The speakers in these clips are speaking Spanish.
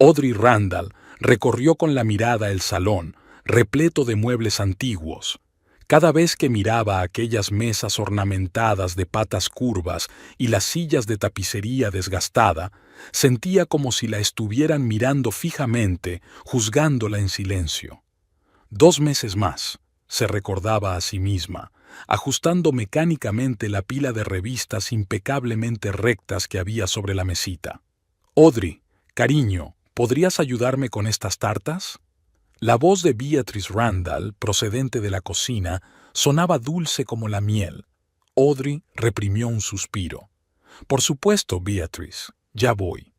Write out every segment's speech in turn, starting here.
Audrey Randall recorrió con la mirada el salón, repleto de muebles antiguos. Cada vez que miraba aquellas mesas ornamentadas de patas curvas y las sillas de tapicería desgastada, sentía como si la estuvieran mirando fijamente, juzgándola en silencio. 2 meses más, se recordaba a sí misma, ajustando mecánicamente la pila de revistas impecablemente rectas que había sobre la mesita. «Audrey, cariño, ¿podrías ayudarme con estas tartas?». La voz de Beatrice Randall, procedente de la cocina, sonaba dulce como la miel. Audrey reprimió un suspiro. «Por supuesto, Beatrice, ya voy».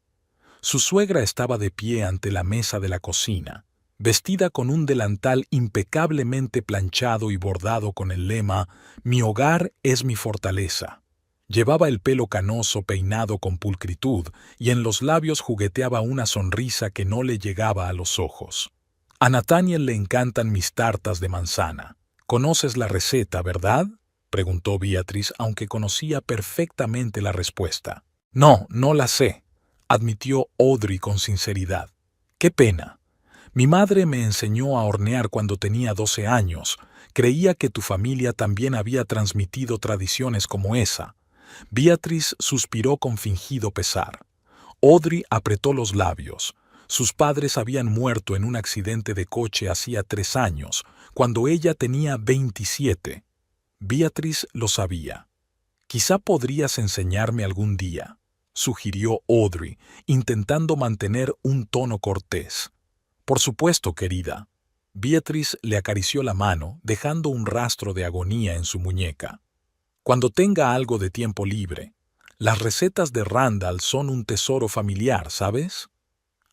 Su suegra estaba de pie ante la mesa de la cocina, vestida con un delantal impecablemente planchado y bordado con el lema «Mi hogar es mi fortaleza». Llevaba el pelo canoso peinado con pulcritud y en los labios jugueteaba una sonrisa que no le llegaba a los ojos. «A Nathaniel le encantan mis tartas de manzana. ¿Conoces la receta, verdad?», preguntó Beatrice, aunque conocía perfectamente la respuesta. «No, no la sé», admitió Audrey con sinceridad. «Qué pena. Mi madre me enseñó a hornear cuando tenía 12 años. Creía que tu familia también había transmitido tradiciones como esa». Beatrice suspiró con fingido pesar. Audrey apretó los labios. Sus padres habían muerto en un accidente de coche hacía 3 años, cuando ella tenía 27. Beatrice lo sabía. «Quizá podrías enseñarme algún día», sugirió Audrey, intentando mantener un tono cortés. «Por supuesto, querida». Beatrice le acarició la mano, dejando un rastro de agonía en su muñeca. «Cuando tenga algo de tiempo libre. Las recetas de Randall son un tesoro familiar, ¿sabes?».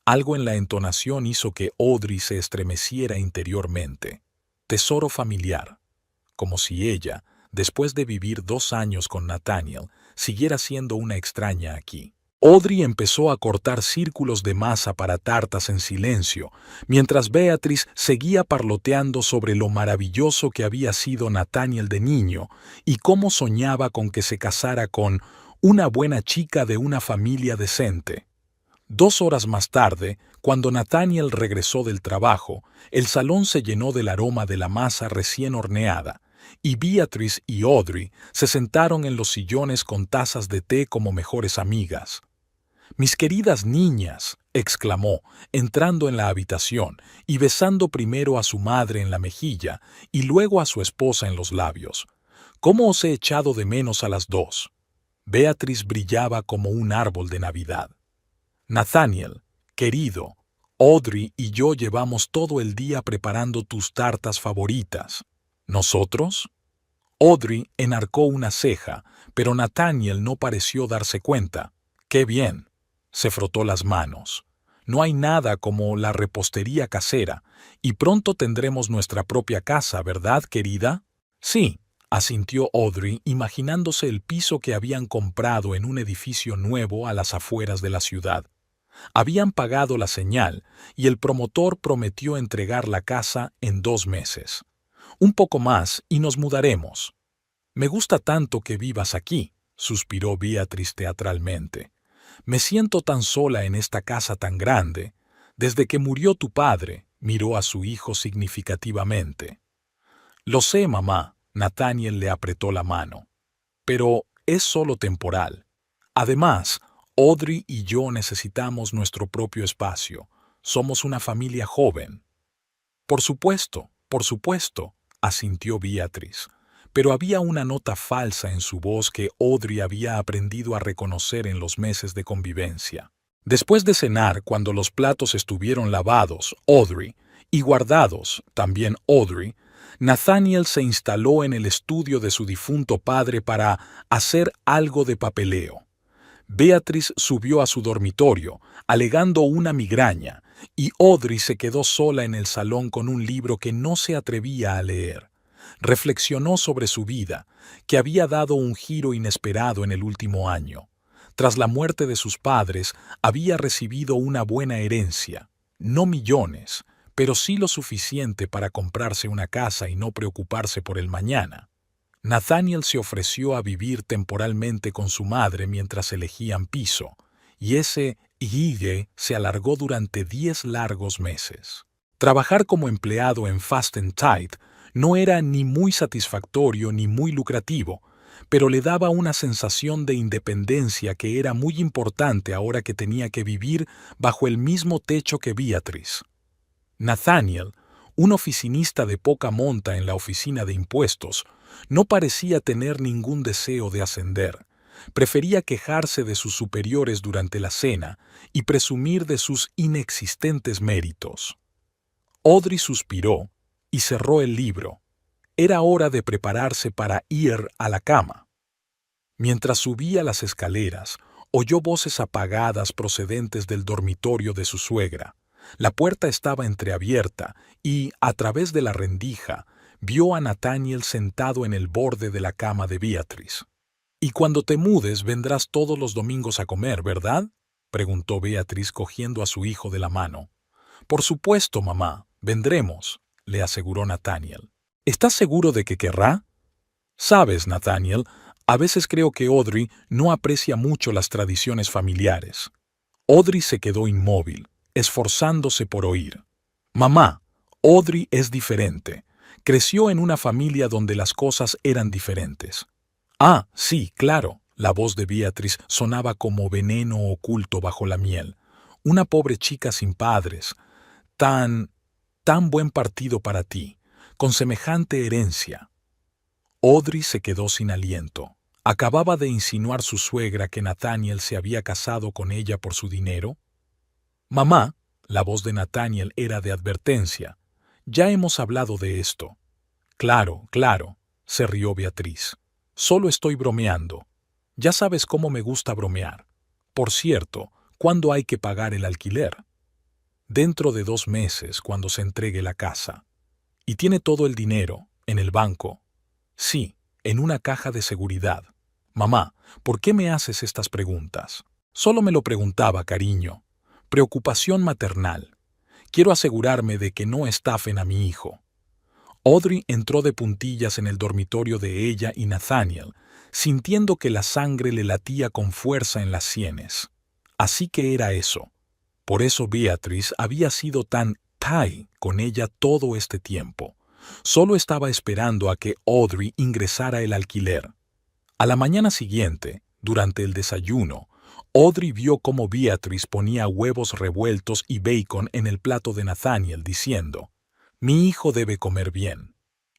Algo en la entonación hizo que Audrey se estremeciera interiormente. Tesoro familiar. Como si ella, después de vivir 2 años con Nathaniel, siguiera siendo una extraña aquí. Audrey empezó a cortar círculos de masa para tartas en silencio, mientras Beatrice seguía parloteando sobre lo maravilloso que había sido Nathaniel de niño y cómo soñaba con que se casara con una buena chica de una familia decente. 2 horas más tarde, cuando Nathaniel regresó del trabajo, el salón se llenó del aroma de la masa recién horneada, y Beatrice y Audrey se sentaron en los sillones con tazas de té como mejores amigas. «Mis queridas niñas», exclamó, entrando en la habitación y besando primero a su madre en la mejilla y luego a su esposa en los labios. «¿Cómo os he echado de menos a las dos?». Beatrice brillaba como un árbol de Navidad. «Nathaniel, querido, Audrey y yo llevamos todo el día preparando tus tartas favoritas. ¿Nosotros?». Audrey enarcó una ceja, pero Nathaniel no pareció darse cuenta. «¡Qué bien!». Se frotó las manos. «No hay nada como la repostería casera, y pronto tendremos nuestra propia casa, ¿verdad, querida?». «Sí», asintió Audrey, imaginándose el piso que habían comprado en un edificio nuevo a las afueras de la ciudad. Habían pagado la señal y el promotor prometió entregar la casa en 2 meses. «Un poco más y nos mudaremos». «Me gusta tanto que vivas aquí», suspiró Beatrice teatralmente. «Me siento tan sola en esta casa tan grande. Desde que murió tu padre», miró a su hijo significativamente. «Lo sé, mamá», Nathaniel le apretó la mano. «Pero es solo temporal. Además, Audrey y yo necesitamos nuestro propio espacio. Somos una familia joven». Por supuesto», asintió Beatrice, pero había una nota falsa en su voz que Audrey había aprendido a reconocer en los meses de convivencia. Después de cenar, cuando los platos estuvieron lavados, Audrey, y guardados, también Audrey, Nathaniel se instaló en el estudio de su difunto padre para hacer algo de papeleo. Beatrice subió a su dormitorio, alegando una migraña, y Audrey se quedó sola en el salón con un libro que no se atrevía a leer. Reflexionó sobre su vida, que había dado un giro inesperado en el último año. Tras la muerte de sus padres, había recibido una buena herencia, no millones, pero sí lo suficiente para comprarse una casa y no preocuparse por el mañana. Nathaniel se ofreció a vivir temporalmente con su madre mientras elegían piso, y ese guille se alargó durante 10 largos meses. Trabajar como empleado en Fast and Tight no era ni muy satisfactorio ni muy lucrativo, pero le daba una sensación de independencia que era muy importante ahora que tenía que vivir bajo el mismo techo que Beatrice. Nathaniel, un oficinista de poca monta en la oficina de impuestos, no parecía tener ningún deseo de ascender. Prefería quejarse de sus superiores durante la cena y presumir de sus inexistentes méritos. Audrey suspiró y cerró el libro. Era hora de prepararse para ir a la cama. Mientras subía las escaleras, oyó voces apagadas procedentes del dormitorio de su suegra. La puerta estaba entreabierta y, a través de la rendija, vio a Nathaniel sentado en el borde de la cama de Beatrice. «Y cuando te mudes vendrás todos los domingos a comer, ¿verdad?», preguntó Beatrice cogiendo a su hijo de la mano. «Por supuesto, mamá, vendremos», le aseguró Nathaniel. «¿Estás seguro de que querrá?» «Sabes, Nathaniel, a veces creo que Audrey no aprecia mucho las tradiciones familiares». Audrey se quedó inmóvil, esforzándose por oír. «Mamá, Audrey es diferente. Creció en una familia donde las cosas eran diferentes». «Ah, sí, claro», la voz de Beatrice sonaba como veneno oculto bajo la miel. «Una pobre chica sin padres. Tan buen partido para ti, con semejante herencia». Audrey se quedó sin aliento. ¿Acababa de insinuar su suegra que Nathaniel se había casado con ella por su dinero? «Mamá», la voz de Nathaniel era de advertencia, «ya hemos hablado de esto». «Claro, claro», se rió Beatrice. «Solo estoy bromeando. Ya sabes cómo me gusta bromear. Por cierto, ¿cuándo hay que pagar el alquiler?» «Dentro de 2 meses, cuando se entregue la casa». «¿Y tiene todo el dinero en el banco?» «Sí, en una caja de seguridad». «Mamá, ¿por qué me haces estas preguntas?» «Solo me lo preguntaba, cariño. Preocupación maternal. Quiero asegurarme de que no estafen a mi hijo». Audrey entró de puntillas en el dormitorio de ella y Nathaniel, sintiendo que la sangre le latía con fuerza en las sienes. Así que era eso. Por eso Beatrice había sido tan tight con ella todo este tiempo. Solo estaba esperando a que Audrey ingresara el alquiler. A la mañana siguiente, durante el desayuno, Audrey vio cómo Beatrice ponía huevos revueltos y bacon en el plato de Nathaniel, diciendo: «Mi hijo debe comer bien».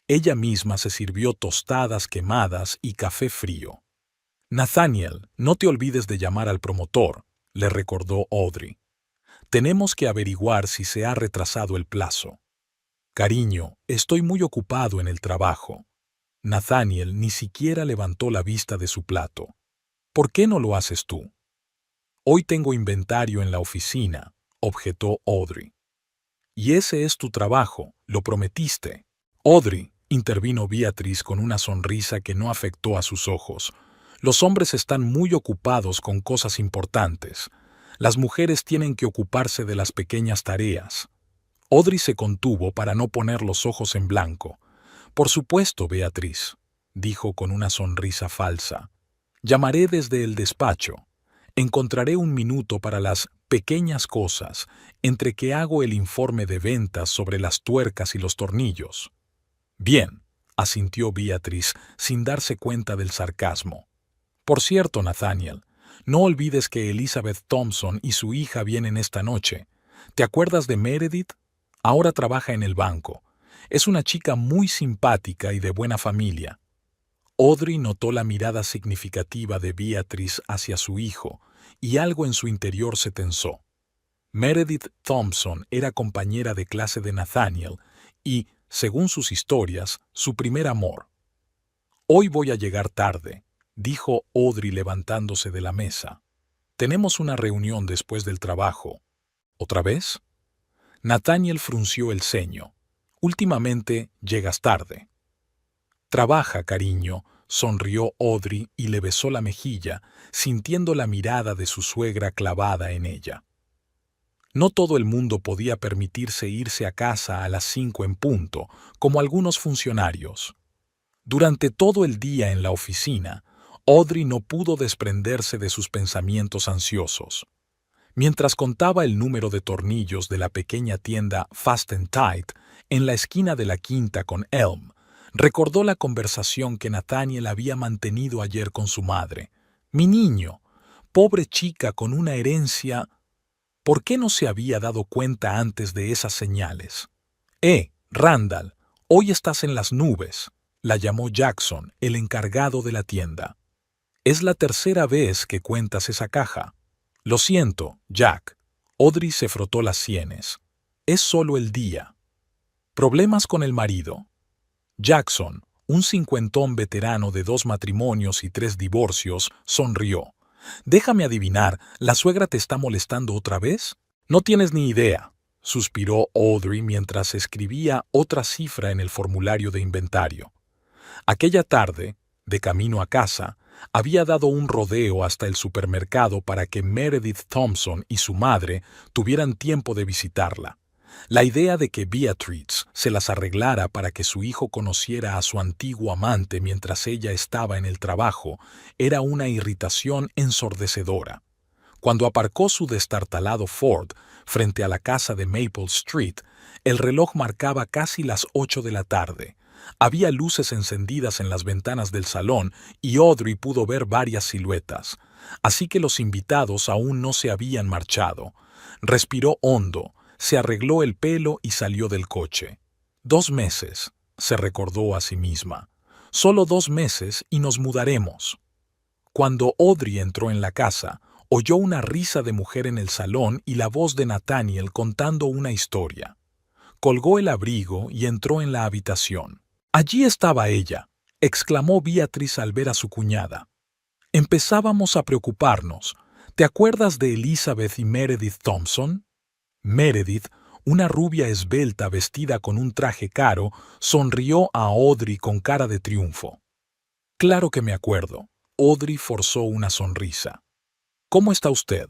Ella misma se sirvió tostadas quemadas y café frío. «Nathaniel, no te olvides de llamar al promotor», le recordó Audrey. «Tenemos que averiguar si se ha retrasado el plazo». «Cariño, estoy muy ocupado en el trabajo». Nathaniel ni siquiera levantó la vista de su plato. «¿Por qué no lo haces tú?» «Hoy tengo inventario en la oficina», objetó Audrey. «Y ese es tu trabajo, lo prometiste». «Audrey», intervino Beatrice con una sonrisa que no afectó a sus ojos, «los hombres están muy ocupados con cosas importantes. Las mujeres tienen que ocuparse de las pequeñas tareas». Audrey se contuvo para no poner los ojos en blanco. «Por supuesto, Beatrice», dijo con una sonrisa falsa. «Llamaré desde el despacho. Encontraré un minuto para las pequeñas cosas entre que hago el informe de ventas sobre las tuercas y los tornillos». «Bien», asintió Beatrice sin darse cuenta del sarcasmo. «Por cierto, Nathaniel, no olvides que Elizabeth Thompson y su hija vienen esta noche. ¿Te acuerdas de Meredith? Ahora trabaja en el banco. Es una chica muy simpática y de buena familia». Audrey notó la mirada significativa de Beatrice hacia su hijo, y algo en su interior se tensó. Meredith Thompson era compañera de clase de Nathaniel y, según sus historias, su primer amor. «Hoy voy a llegar tarde», dijo Audrey levantándose de la mesa. «Tenemos una reunión después del trabajo». «¿Otra vez?» Nathaniel frunció el ceño. «Últimamente llegas tarde». «Trabaja, cariño», sonrió Audrey y le besó la mejilla, sintiendo la mirada de su suegra clavada en ella. No todo el mundo podía permitirse irse a casa a las 5 en punto, como algunos funcionarios. Durante todo el día en la oficina, Audrey no pudo desprenderse de sus pensamientos ansiosos. Mientras contaba el número de tornillos de la pequeña tienda Fast and Tight en la esquina de la quinta con Elm, recordó la conversación que Nathaniel había mantenido ayer con su madre. Mi niño, pobre chica con una herencia. ¿Por qué no se había dado cuenta antes de esas señales? Randall, hoy estás en las nubes, la llamó Jackson, el encargado de la tienda. Es la tercera vez que cuentas esa caja. Lo siento, Jack. Audrey se frotó las sienes. Es solo el día. ¿Problemas con el marido? Jackson, un cincuentón veterano de 2 matrimonios y 3 divorcios, sonrió. Déjame adivinar, ¿la suegra te está molestando otra vez? No tienes ni idea, suspiró Audrey mientras escribía otra cifra en el formulario de inventario. Aquella tarde, de camino a casa, había dado un rodeo hasta el supermercado para que Meredith Thompson y su madre tuvieran tiempo de visitarla. La idea de que Beatrice se las arreglara para que su hijo conociera a su antiguo amante mientras ella estaba en el trabajo era una irritación ensordecedora. Cuando aparcó su destartalado Ford frente a la casa de Maple Street, el reloj marcaba casi las 8 de la tarde. Había luces encendidas en las ventanas del salón y Audrey pudo ver varias siluetas. Así que los invitados aún no se habían marchado. Respiró hondo, se arregló el pelo y salió del coche. 2 meses, se recordó a sí misma. Solo 2 meses y nos mudaremos. Cuando Audrey entró en la casa, oyó una risa de mujer en el salón y la voz de Nathaniel contando una historia. Colgó el abrigo y entró en la habitación. Allí estaba ella, exclamó Beatrice al ver a su cuñada. Empezábamos a preocuparnos. ¿Te acuerdas de Elizabeth y Meredith Thompson? Meredith, una rubia esbelta vestida con un traje caro, sonrió a Audrey con cara de triunfo. Claro que me acuerdo. Audrey forzó una sonrisa. ¿Cómo está usted?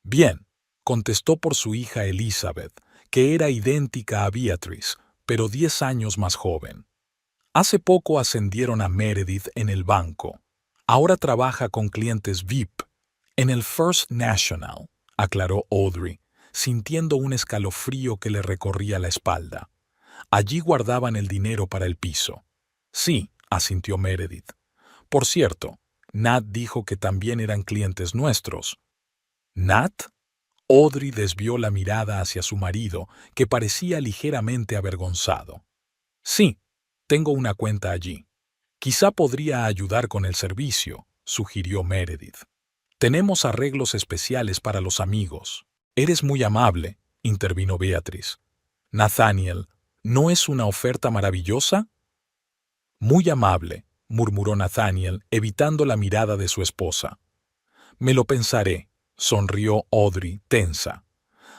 Bien, contestó por su hija Elizabeth, que era idéntica a Beatrice, pero 10 años más joven. Hace poco ascendieron a Meredith en el banco. Ahora trabaja con clientes VIP. En el First National, aclaró Audrey, sintiendo un escalofrío que le recorría la espalda. Allí guardaban el dinero para el piso. Sí, asintió Meredith. Por cierto, Nat dijo que también eran clientes nuestros. ¿Nat? Audrey desvió la mirada hacia su marido, que parecía ligeramente avergonzado. Sí, tengo una cuenta allí. Quizá podría ayudar con el servicio, sugirió Meredith. Tenemos arreglos especiales para los amigos. Eres muy amable, intervino Beatrice. Nathaniel, ¿no es una oferta maravillosa? Muy amable, murmuró Nathaniel, evitando la mirada de su esposa. Me lo pensaré, sonrió Audrey, tensa.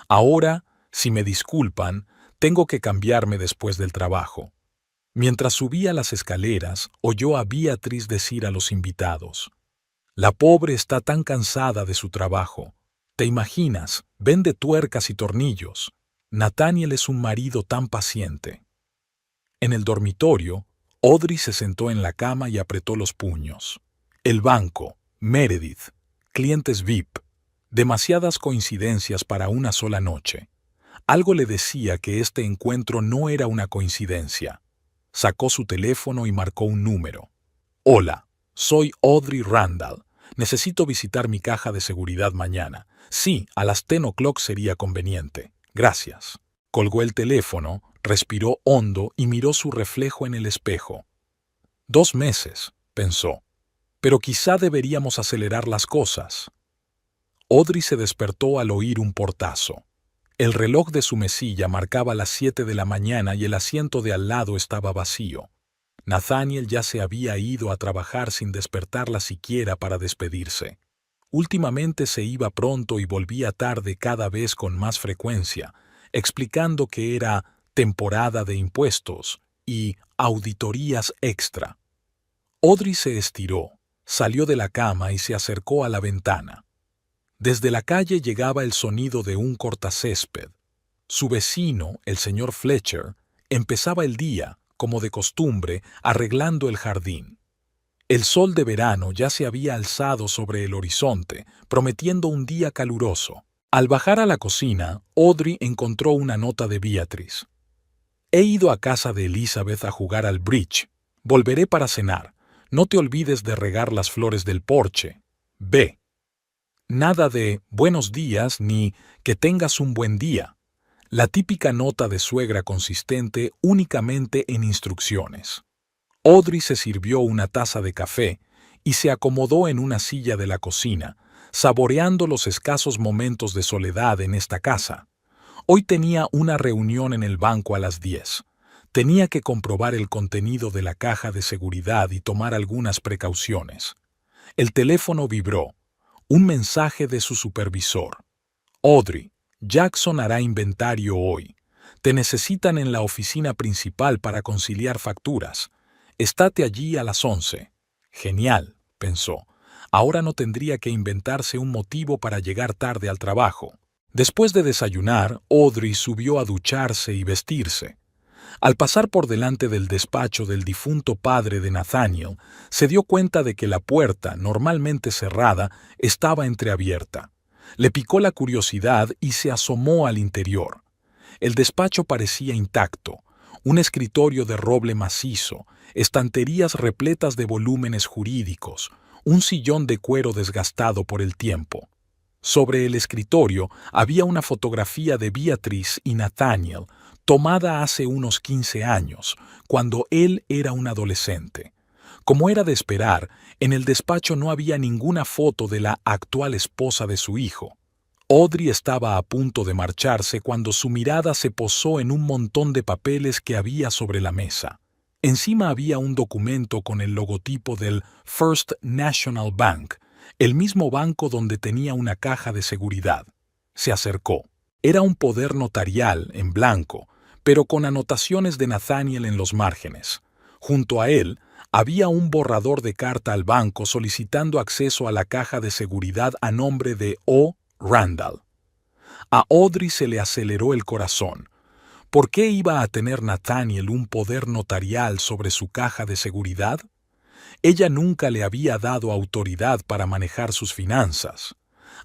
Ahora, si me disculpan, tengo que cambiarme después del trabajo. Mientras subía las escaleras, oyó a Beatrice decir a los invitados: La pobre está tan cansada de su trabajo. ¿Te imaginas? Vende tuercas y tornillos. Nathaniel es un marido tan paciente. En el dormitorio, Audrey se sentó en la cama y apretó los puños. El banco, Meredith, clientes VIP, demasiadas coincidencias para una sola noche. Algo le decía que este encuentro no era una coincidencia. Sacó su teléfono y marcó un número. Hola, soy Audrey Randall. Necesito visitar mi caja de seguridad mañana. Sí, a las 10 o'clock sería conveniente. Gracias. Colgó el teléfono, respiró hondo y miró su reflejo en el espejo. 2 meses, pensó. Pero quizá deberíamos acelerar las cosas. Audrey se despertó al oír un portazo. El reloj de su mesilla marcaba las 7 de la mañana y el asiento de al lado estaba vacío. Nathaniel ya se había ido a trabajar sin despertarla siquiera para despedirse. Últimamente se iba pronto y volvía tarde cada vez con más frecuencia, explicando que era temporada de impuestos y auditorías extra. Audrey se estiró, salió de la cama y se acercó a la ventana. Desde la calle llegaba el sonido de un cortacésped. Su vecino, el señor Fletcher, empezaba el día, como de costumbre, arreglando el jardín. El sol de verano ya se había alzado sobre el horizonte, prometiendo un día caluroso. Al bajar a la cocina, Audrey encontró una nota de Beatrice. He ido a casa de Elizabeth a jugar al bridge. Volveré para cenar. No te olvides de regar las flores del porche. B. Nada de buenos días ni que tengas un buen día. La típica nota de suegra consistente únicamente en instrucciones. Audrey se sirvió una taza de café y se acomodó en una silla de la cocina, saboreando los escasos momentos de soledad en esta casa. Hoy tenía una reunión en el banco a las 10. Tenía que comprobar el contenido de la caja de seguridad y tomar algunas precauciones. El teléfono vibró. Un mensaje de su supervisor. Audrey, Jackson hará inventario hoy. Te necesitan en la oficina principal para conciliar facturas. Estate allí a las 11. Genial, pensó. Ahora no tendría que inventarse un motivo para llegar tarde al trabajo. Después de desayunar, Audrey subió a ducharse y vestirse. Al pasar por delante del despacho del difunto padre de Nathaniel, se dio cuenta de que la puerta, normalmente cerrada, estaba entreabierta. Le picó la curiosidad y se asomó al interior. El despacho parecía intacto. Un escritorio de roble macizo, estanterías repletas de volúmenes jurídicos, un sillón de cuero desgastado por el tiempo. Sobre el escritorio había una fotografía de Beatrice y Nathaniel, tomada hace unos 15 años, cuando él era un adolescente. Como era de esperar, en el despacho no había ninguna foto de la actual esposa de su hijo. Audrey estaba a punto de marcharse cuando su mirada se posó en un montón de papeles que había sobre la mesa. Encima había un documento con el logotipo del First National Bank, el mismo banco donde tenía una caja de seguridad. Se acercó. Era un poder notarial en blanco, pero con anotaciones de Nathaniel en los márgenes. Junto a él había un borrador de carta al banco solicitando acceso a la caja de seguridad a nombre de O. Randall. A Audrey se le aceleró el corazón. ¿Por qué iba a tener Nathaniel un poder notarial sobre su caja de seguridad? Ella nunca le había dado autoridad para manejar sus finanzas.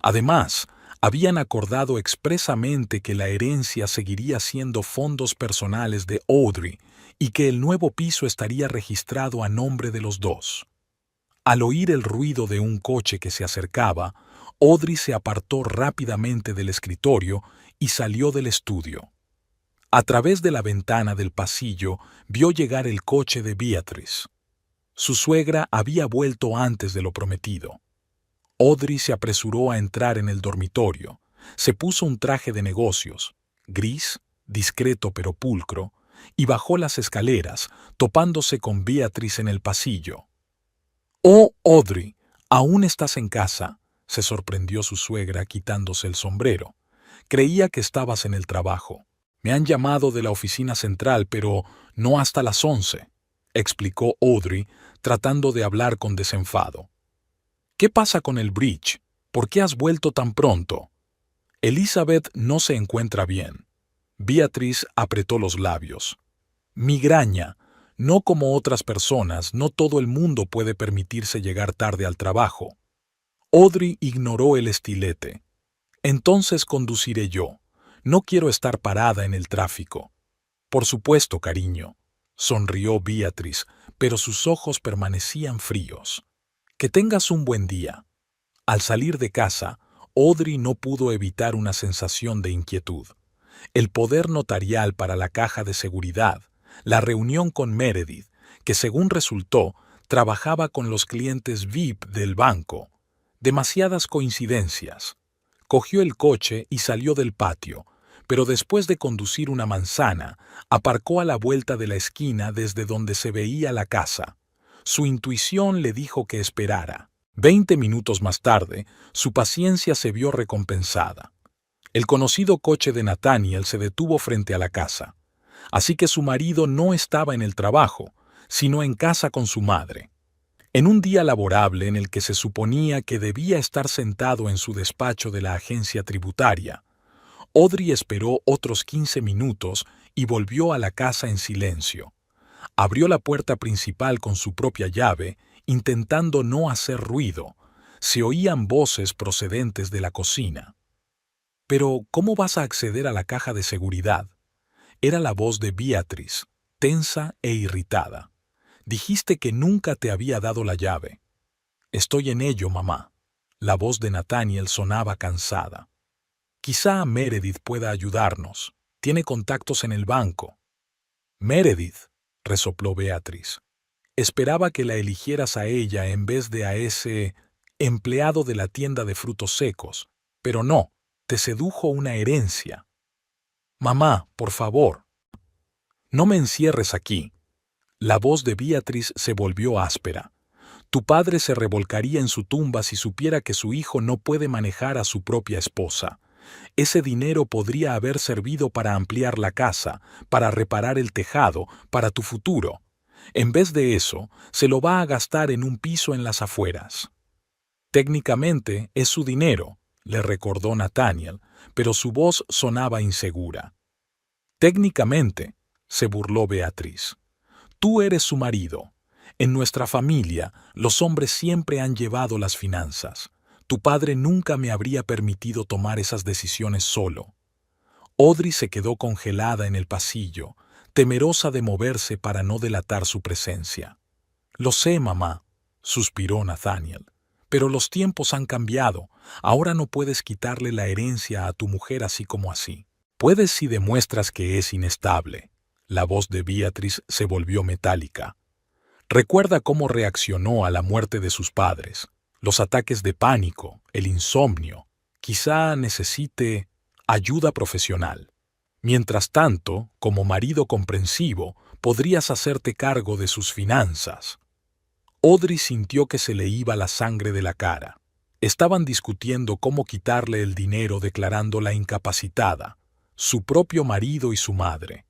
Además, habían acordado expresamente que la herencia seguiría siendo fondos personales de Audrey y que el nuevo piso estaría registrado a nombre de los dos. Al oír el ruido de un coche que se acercaba, Audrey se apartó rápidamente del escritorio y salió del estudio. A través de la ventana del pasillo vio llegar el coche de Beatrice. Su suegra había vuelto antes de lo prometido. Audrey se apresuró a entrar en el dormitorio. Se puso un traje de negocios, gris, discreto pero pulcro, y bajó las escaleras, topándose con Beatrice en el pasillo. «Oh, Audrey, ¿aún estás en casa?», se sorprendió su suegra quitándose el sombrero. «Creía que estabas en el trabajo. Me han llamado de la oficina central, pero no hasta las 11», explicó Audrey, tratando de hablar con desenfado. «¿Qué pasa con el bridge? ¿Por qué has vuelto tan pronto?» «Elizabeth no se encuentra bien». Beatrice apretó los labios. «Migraña. No como otras personas, no todo el mundo puede permitirse llegar tarde al trabajo». Audrey ignoró el estilete. «Entonces conduciré yo. No quiero estar parada en el tráfico». «Por supuesto, cariño», sonrió Beatrice, pero sus ojos permanecían fríos. «Que tengas un buen día». Al salir de casa, Audrey no pudo evitar una sensación de inquietud. El poder notarial para la caja de seguridad, la reunión con Meredith, que según resultó, trabajaba con los clientes VIP del banco. Demasiadas coincidencias. Cogió el coche y salió del patio, pero después de conducir una manzana, aparcó a la vuelta de la esquina desde donde se veía la casa. Su intuición le dijo que esperara. 20 minutos más tarde, su paciencia se vio recompensada. El conocido coche de Nathaniel se detuvo frente a la casa. Así que su marido no estaba en el trabajo, sino en casa con su madre. En un día laborable en el que se suponía que debía estar sentado en su despacho de la agencia tributaria, Audrey esperó otros 15 minutos y volvió a la casa en silencio. Abrió la puerta principal con su propia llave, intentando no hacer ruido. Se oían voces procedentes de la cocina. Pero, ¿cómo vas a acceder a la caja de seguridad? Era la voz de Beatriz, tensa e irritada. Dijiste que nunca te había dado la llave. Estoy en ello, mamá. La voz de Nathaniel sonaba cansada. Quizá Meredith pueda ayudarnos. Tiene contactos en el banco. Meredith, resopló Beatriz. Esperaba que la eligieras a ella en vez de a ese empleado de la tienda de frutos secos. Pero no, te sedujo una herencia. Mamá, por favor. No me encierres aquí. La voz de Beatriz se volvió áspera. Tu padre se revolcaría en su tumba si supiera que su hijo no puede manejar a su propia esposa. Ese dinero podría haber servido para ampliar la casa, para reparar el tejado, para tu futuro. En vez de eso, se lo va a gastar en un piso en las afueras. Técnicamente es su dinero, le recordó Nathaniel, pero su voz sonaba insegura. Técnicamente, se burló Beatriz. Tú eres su marido. En nuestra familia, los hombres siempre han llevado las finanzas. Tu padre nunca me habría permitido tomar esas decisiones solo. Audrey se quedó congelada en el pasillo, temerosa de moverse para no delatar su presencia. Lo sé, mamá, suspiró Nathaniel, pero los tiempos han cambiado. Ahora no puedes quitarle la herencia a tu mujer así como así. Puedes si demuestras que es inestable. La voz de Beatriz se volvió metálica. Recuerda cómo reaccionó a la muerte de sus padres, los ataques de pánico, el insomnio. Quizá necesite ayuda profesional. Mientras tanto, como marido comprensivo, podrías hacerte cargo de sus finanzas. Audrey sintió que se le iba la sangre de la cara. Estaban discutiendo cómo quitarle el dinero declarándola incapacitada, su propio marido y su madre.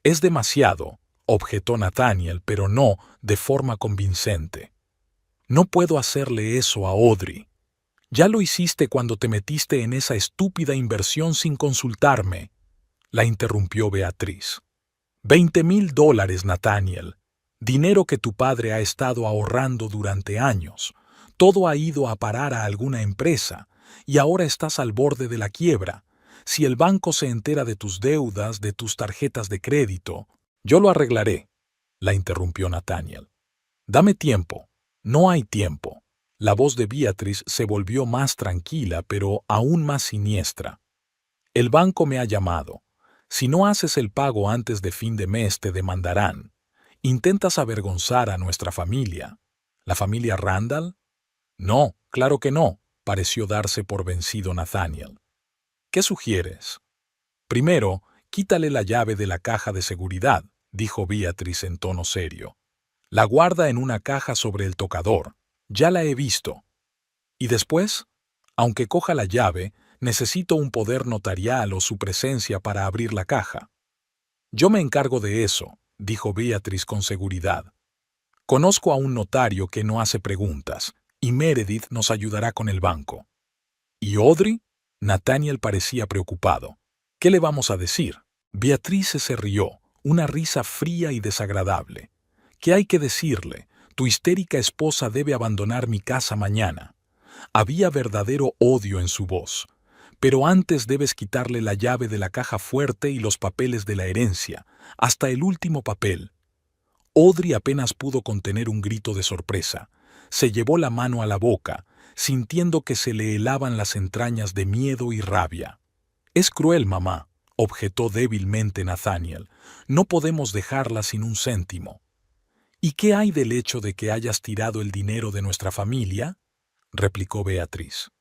Es demasiado, objetó Nathaniel, pero no de forma convincente. No puedo hacerle eso a Audrey. Ya lo hiciste cuando te metiste en esa estúpida inversión sin consultarme, la interrumpió Beatriz. $20,000, Nathaniel. Dinero que tu padre ha estado ahorrando durante años. Todo ha ido a parar a alguna empresa, y ahora estás al borde de la quiebra. Si el banco se entera de tus deudas, de tus tarjetas de crédito, yo lo arreglaré, la interrumpió Nathaniel. Dame tiempo. No hay tiempo. La voz de Beatriz se volvió más tranquila, pero aún más siniestra. El banco me ha llamado. Si no haces el pago antes de fin de mes, te demandarán. ¿Intentas avergonzar a nuestra familia? ¿La familia Randall? No, claro que no, pareció darse por vencido Nathaniel. ¿Qué sugieres? Primero, quítale la llave de la caja de seguridad, dijo Beatriz en tono serio. La guarda en una caja sobre el tocador. Ya la he visto. Y después, aunque coja la llave, necesito un poder notarial o su presencia para abrir la caja. Yo me encargo de eso, dijo Beatriz con seguridad. Conozco a un notario que no hace preguntas, y Meredith nos ayudará con el banco. ¿Y Audrey? Nathaniel parecía preocupado. ¿Qué le vamos a decir? Beatriz se rió, una risa fría y desagradable. ¿Qué hay que decirle? Tu histérica esposa debe abandonar mi casa mañana. Había verdadero odio en su voz. Pero antes debes quitarle la llave de la caja fuerte y los papeles de la herencia, hasta el último papel. Audrey apenas pudo contener un grito de sorpresa. Se llevó la mano a la boca, sintiendo que se le helaban las entrañas de miedo y rabia. Es cruel, mamá, objetó débilmente Nathaniel. No podemos dejarla sin un céntimo. ¿Y qué hay del hecho de que hayas tirado el dinero de nuestra familia? Replicó Beatriz.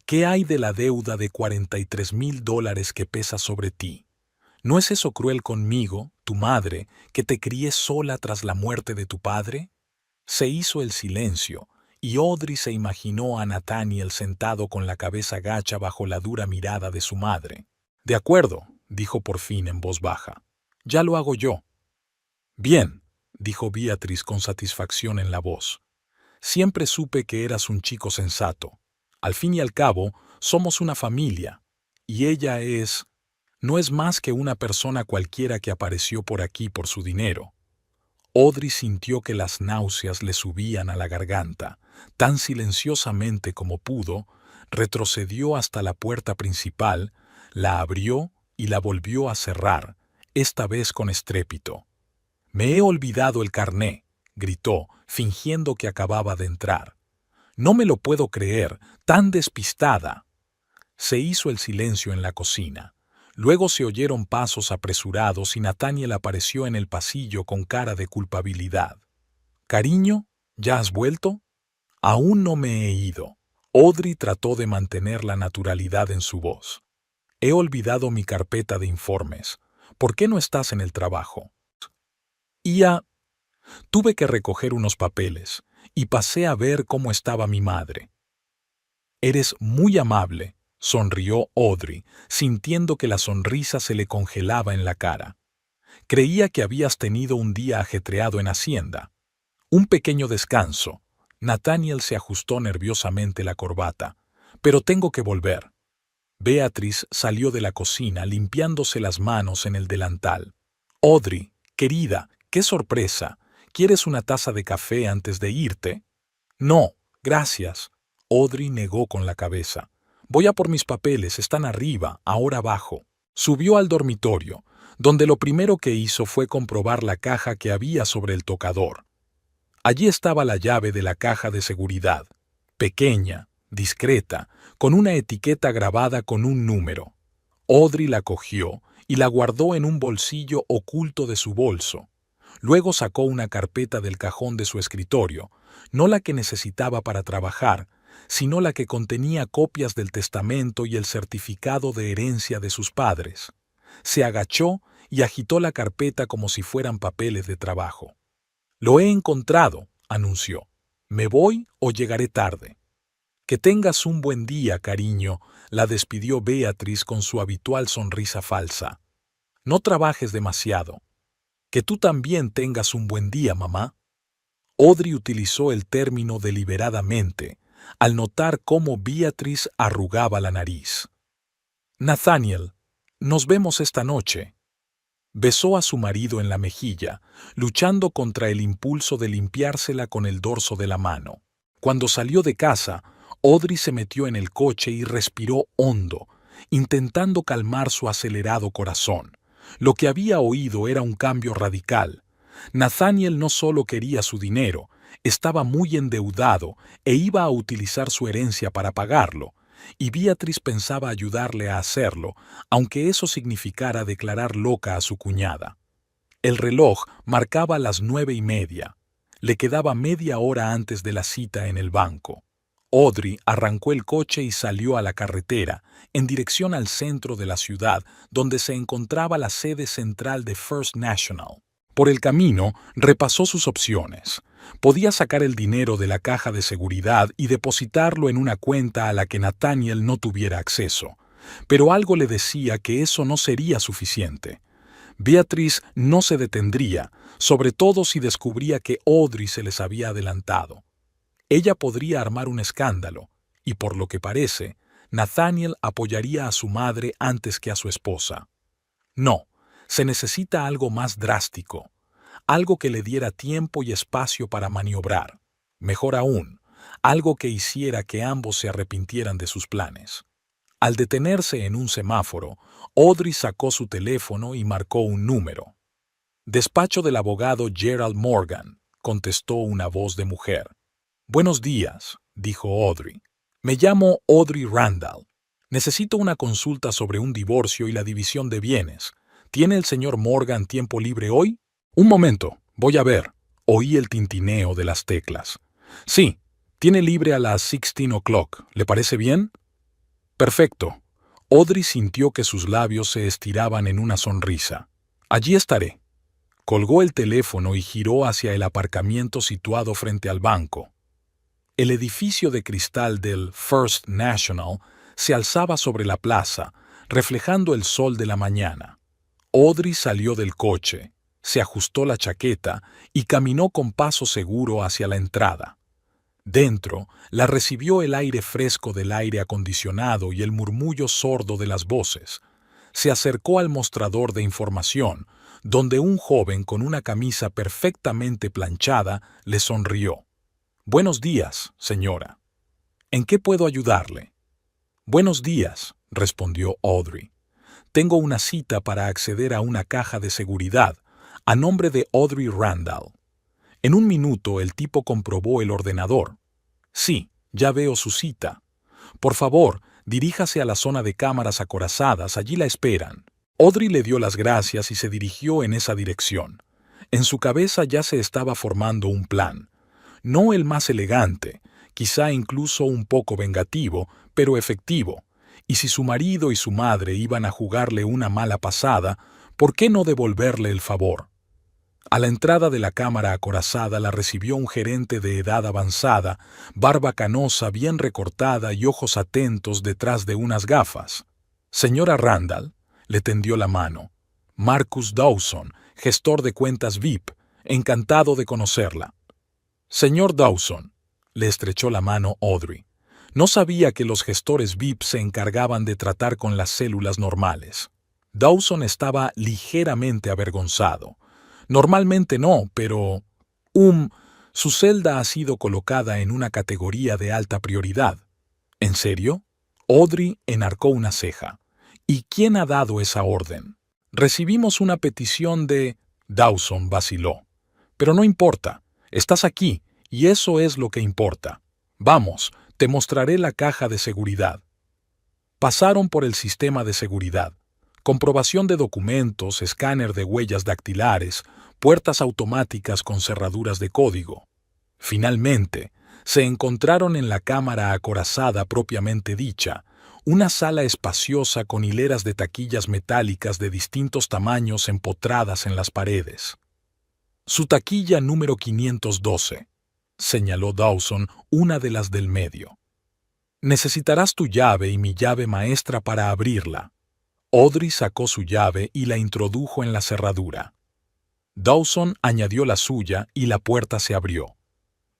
¿Qué hay de la deuda de $43,000 que pesa sobre ti? ¿No es eso cruel conmigo, tu madre, que te crié sola tras la muerte de tu padre? Se hizo el silencio, y Audrey se imaginó a Nathaniel sentado con la cabeza gacha bajo la dura mirada de su madre. De acuerdo, dijo por fin en voz baja. Ya lo hago yo. Bien, dijo Beatriz con satisfacción en la voz. Siempre supe que eras un chico sensato. Al fin y al cabo, somos una familia, y ella no es más que una persona cualquiera que apareció por aquí por su dinero. Audrey sintió que las náuseas le subían a la garganta. Tan silenciosamente como pudo, retrocedió hasta la puerta principal, la abrió y la volvió a cerrar, esta vez con estrépito. «Me he olvidado el carné», gritó, fingiendo que acababa de entrar. «No me lo puedo creer, tan despistada». Se hizo el silencio en la cocina. Luego se oyeron pasos apresurados y Nathaniel apareció en el pasillo con cara de culpabilidad. «Cariño, ¿ya has vuelto?» «Aún no me he ido». Audrey trató de mantener la naturalidad en su voz. «He olvidado mi carpeta de informes. ¿Por qué no estás en el trabajo?» Tuve que recoger unos papeles y pasé a ver cómo estaba mi madre». «Eres muy amable», sonrió Audrey, sintiendo que la sonrisa se le congelaba en la cara. «Creía que habías tenido un día ajetreado en Hacienda». «Un pequeño descanso». Nathaniel se ajustó nerviosamente la corbata. «Pero tengo que volver». Beatriz salió de la cocina limpiándose las manos en el delantal. «Audrey, querida, qué sorpresa. ¿Quieres una taza de café antes de irte?» «No, gracias». Audrey negó con la cabeza. «Voy a por mis papeles, están arriba, ahora abajo». Subió al dormitorio, donde lo primero que hizo fue comprobar la caja que había sobre el tocador. Allí estaba la llave de la caja de seguridad, pequeña, discreta, con una etiqueta grabada con un número. Audrey la cogió y la guardó en un bolsillo oculto de su bolso. Luego sacó una carpeta del cajón de su escritorio, no la que necesitaba para trabajar, sino la que contenía copias del testamento y el certificado de herencia de sus padres. Se agachó y agitó la carpeta como si fueran papeles de trabajo. «Lo he encontrado», anunció. «¿Me voy o llegaré tarde?» «Que tengas un buen día, cariño», la despidió Beatriz con su habitual sonrisa falsa. «No trabajes demasiado». «Que tú también tengas un buen día, mamá». Audrey utilizó el término deliberadamente, al notar cómo Beatriz arrugaba la nariz. «Nathaniel, nos vemos esta noche». Besó a su marido en la mejilla, luchando contra el impulso de limpiársela con el dorso de la mano. Cuando salió de casa, Audrey se metió en el coche y respiró hondo, intentando calmar su acelerado corazón. Lo que había oído era un cambio radical. Nathaniel no solo quería su dinero, estaba muy endeudado e iba a utilizar su herencia para pagarlo, y Beatriz pensaba ayudarle a hacerlo, aunque eso significara declarar loca a su cuñada. El reloj marcaba las 9:30. Le quedaba media hora antes de la cita en el banco. Audrey arrancó el coche y salió a la carretera, en dirección al centro de la ciudad, donde se encontraba la sede central de First National. Por el camino, repasó sus opciones. Podía sacar el dinero de la caja de seguridad y depositarlo en una cuenta a la que Nathaniel no tuviera acceso. Pero algo le decía que eso no sería suficiente. Beatriz no se detendría, sobre todo si descubría que Audrey se les había adelantado. Ella podría armar un escándalo, y por lo que parece, Nathaniel apoyaría a su madre antes que a su esposa. No, se necesita algo más drástico, algo que le diera tiempo y espacio para maniobrar. Mejor aún, algo que hiciera que ambos se arrepintieran de sus planes. Al detenerse en un semáforo, Audrey sacó su teléfono y marcó un número. «Despacho del abogado Gerald Morgan», contestó una voz de mujer. «Buenos días», dijo Audrey. «Me llamo Audrey Randall. Necesito una consulta sobre un divorcio y la división de bienes. ¿Tiene el señor Morgan tiempo libre hoy?» «Un momento, voy a ver». Oí el tintineo de las teclas. «Sí, tiene libre a las 16 o'clock. ¿Le parece bien?» «Perfecto». Audrey sintió que sus labios se estiraban en una sonrisa. «Allí estaré». Colgó el teléfono y giró hacia el aparcamiento situado frente al banco. El edificio de cristal del First National se alzaba sobre la plaza, reflejando el sol de la mañana. Audrey salió del coche, se ajustó la chaqueta y caminó con paso seguro hacia la entrada. Dentro, la recibió el aire fresco del aire acondicionado y el murmullo sordo de las voces. Se acercó al mostrador de información, donde un joven con una camisa perfectamente planchada le sonrió. «Buenos días, señora. ¿En qué puedo ayudarle?» Buenos días, respondió Audrey. Tengo una cita para acceder a una caja de seguridad, a nombre de Audrey Randall. En un minuto el tipo comprobó el ordenador. Sí, ya veo su cita. Por favor, diríjase a la zona de cámaras acorazadas, allí la esperan. Audrey le dio las gracias y se dirigió en esa dirección. En su cabeza ya se estaba formando un plan. No el más elegante, quizá incluso un poco vengativo, pero efectivo. Y si su marido y su madre iban a jugarle una mala pasada, ¿por qué no devolverle el favor? A la entrada de la cámara acorazada la recibió un gerente de edad avanzada, barba canosa bien recortada y ojos atentos detrás de unas gafas. Señora Randall, le tendió la mano. Marcus Dawson, gestor de cuentas VIP, encantado de conocerla. Señor Dawson, le estrechó la mano Audrey. No sabía que los gestores VIP se encargaban de tratar con las células normales. Dawson estaba ligeramente avergonzado. Normalmente no, pero... su celda ha sido colocada en una categoría de alta prioridad. ¿En serio? Audrey enarcó una ceja. ¿Y quién ha dado esa orden? Recibimos una petición de... Dawson vaciló. Pero no importa. Estás aquí, y eso es lo que importa. Vamos, te mostraré la caja de seguridad. Pasaron por el sistema de seguridad. Comprobación de documentos, escáner de huellas dactilares, puertas automáticas con cerraduras de código. Finalmente, se encontraron en la cámara acorazada propiamente dicha, una sala espaciosa con hileras de taquillas metálicas de distintos tamaños empotradas en las paredes. Su taquilla número 512, señaló Dawson, una de las del medio. Necesitarás tu llave y mi llave maestra para abrirla. Audrey sacó su llave y la introdujo en la cerradura. Dawson añadió la suya y la puerta se abrió.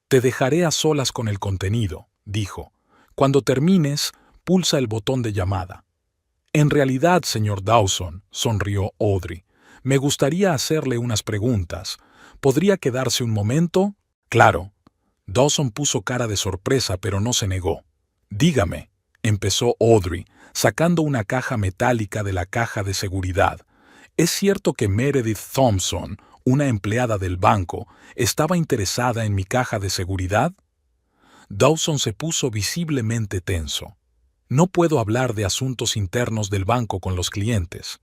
Te dejaré a solas con el contenido, dijo. Cuando termines, pulsa el botón de llamada. En realidad, señor Dawson, sonrió Audrey, me gustaría hacerle unas preguntas. ¿Podría quedarse un momento? Claro. Dawson puso cara de sorpresa, pero no se negó. Dígame, empezó Audrey, sacando una caja metálica de la caja de seguridad. ¿Es cierto que Meredith Thompson, una empleada del banco, estaba interesada en mi caja de seguridad? Dawson se puso visiblemente tenso. No puedo hablar de asuntos internos del banco con los clientes.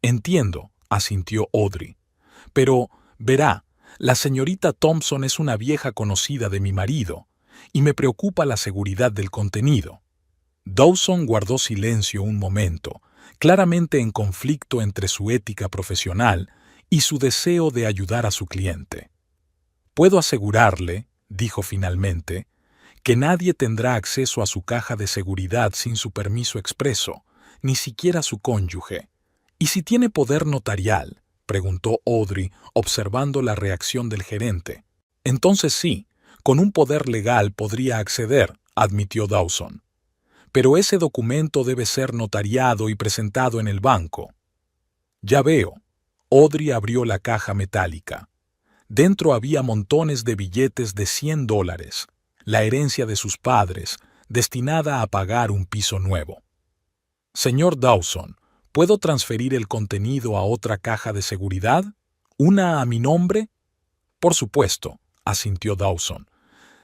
Entiendo, asintió Audrey. Pero, verá, la señorita Thompson es una vieja conocida de mi marido, y me preocupa la seguridad del contenido. Dawson guardó silencio un momento, claramente en conflicto entre su ética profesional y su deseo de ayudar a su cliente. Puedo asegurarle, dijo finalmente, que nadie tendrá acceso a su caja de seguridad sin su permiso expreso, ni siquiera su cónyuge. ¿Y si tiene poder notarial?, preguntó Audrey, observando la reacción del gerente. Entonces sí, con un poder legal podría acceder, admitió Dawson. Pero ese documento debe ser notariado y presentado en el banco. Ya veo. Audrey abrió la caja metálica. Dentro había montones de billetes de $100, la herencia de sus padres, destinada a pagar un piso nuevo. Señor Dawson, ¿puedo transferir el contenido a otra caja de seguridad? ¿Una a mi nombre? Por supuesto, asintió Dawson.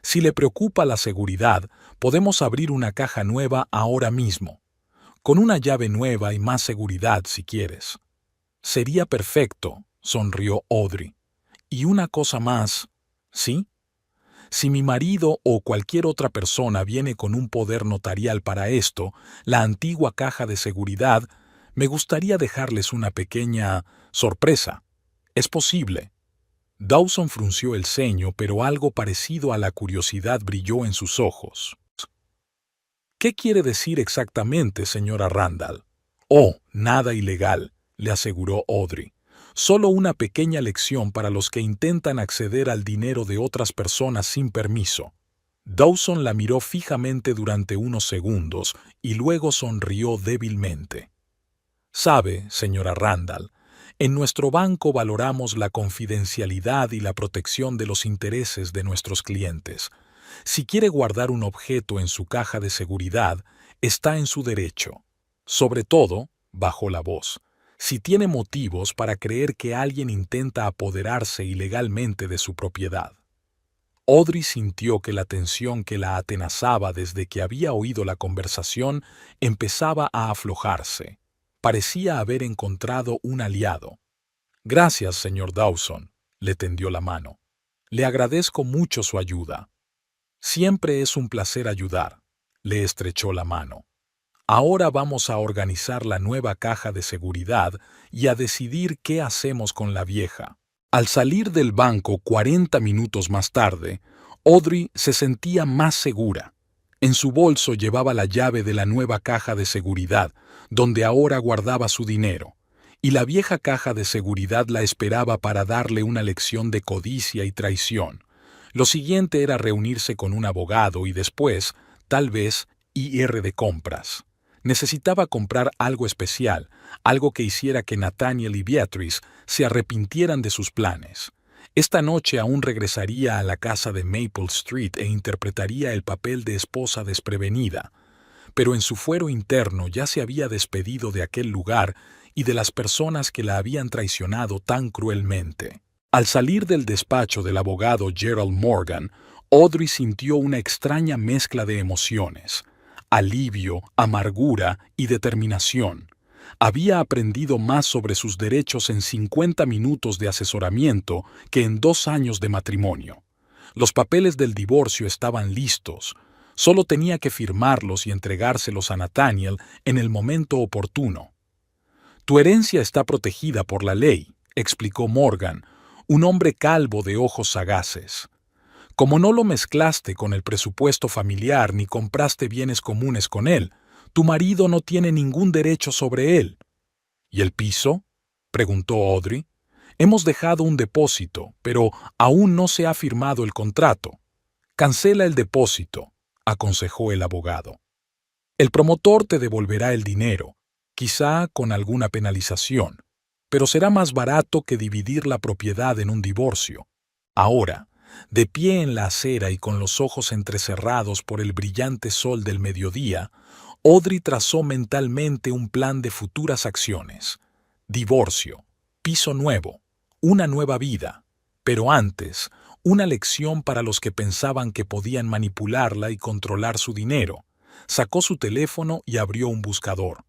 Si le preocupa la seguridad, podemos abrir una caja nueva ahora mismo, con una llave nueva y más seguridad si quieres. Sería perfecto, sonrió Audrey. Y una cosa más, ¿sí? Si mi marido o cualquier otra persona viene con un poder notarial para esto, la antigua caja de seguridad, me gustaría dejarles una pequeña sorpresa. ¿Es posible? Dawson frunció el ceño, pero algo parecido a la curiosidad brilló en sus ojos. ¿Qué quiere decir exactamente, señora Randall? Oh, nada ilegal, le aseguró Audrey. Solo una pequeña lección para los que intentan acceder al dinero de otras personas sin permiso. Dawson la miró fijamente durante unos segundos y luego sonrió débilmente. Sabe, señora Randall, en nuestro banco valoramos la confidencialidad y la protección de los intereses de nuestros clientes. Si quiere guardar un objeto en su caja de seguridad, está en su derecho. Sobre todo, bajó la voz, si tiene motivos para creer que alguien intenta apoderarse ilegalmente de su propiedad. Audrey sintió que la tensión que la atenazaba desde que había oído la conversación empezaba a aflojarse. Parecía haber encontrado un aliado. Gracias, señor Dawson, le tendió la mano. Le agradezco mucho su ayuda. Siempre es un placer ayudar, le estrechó la mano. Ahora vamos a organizar la nueva caja de seguridad y a decidir qué hacemos con la vieja. Al salir del banco 40 minutos más tarde, Audrey se sentía más segura. En su bolso llevaba la llave de la nueva caja de seguridad, donde ahora guardaba su dinero, y la vieja caja de seguridad la esperaba para darle una lección de codicia y traición. Lo siguiente era reunirse con un abogado y después, tal vez, ir de compras. Necesitaba comprar algo especial, algo que hiciera que Nathaniel y Beatrice se arrepintieran de sus planes. Esta noche aún regresaría a la casa de Maple Street e interpretaría el papel de esposa desprevenida, pero en su fuero interno ya se había despedido de aquel lugar y de las personas que la habían traicionado tan cruelmente. Al salir del despacho del abogado Gerald Morgan, Audrey sintió una extraña mezcla de emociones: alivio, amargura y determinación. Había aprendido más sobre sus derechos en 50 minutos de asesoramiento que en 2 años de matrimonio. Los papeles del divorcio estaban listos. Solo tenía que firmarlos y entregárselos a Nathaniel en el momento oportuno. Tu herencia está protegida por la ley, explicó Morgan, un hombre calvo de ojos sagaces. Como no lo mezclaste con el presupuesto familiar ni compraste bienes comunes con él, tu marido no tiene ningún derecho sobre él. ¿Y el piso?, preguntó Audrey. Hemos dejado un depósito, pero aún no se ha firmado el contrato. Cancela el depósito, aconsejó el abogado. El promotor te devolverá el dinero, quizá con alguna penalización, pero será más barato que dividir la propiedad en un divorcio. Ahora, de pie en la acera y con los ojos entrecerrados por el brillante sol del mediodía, Audrey trazó mentalmente un plan de futuras acciones. Divorcio, piso nuevo, una nueva vida, pero antes, una lección para los que pensaban que podían manipularla y controlar su dinero. Sacó su teléfono y abrió un buscador.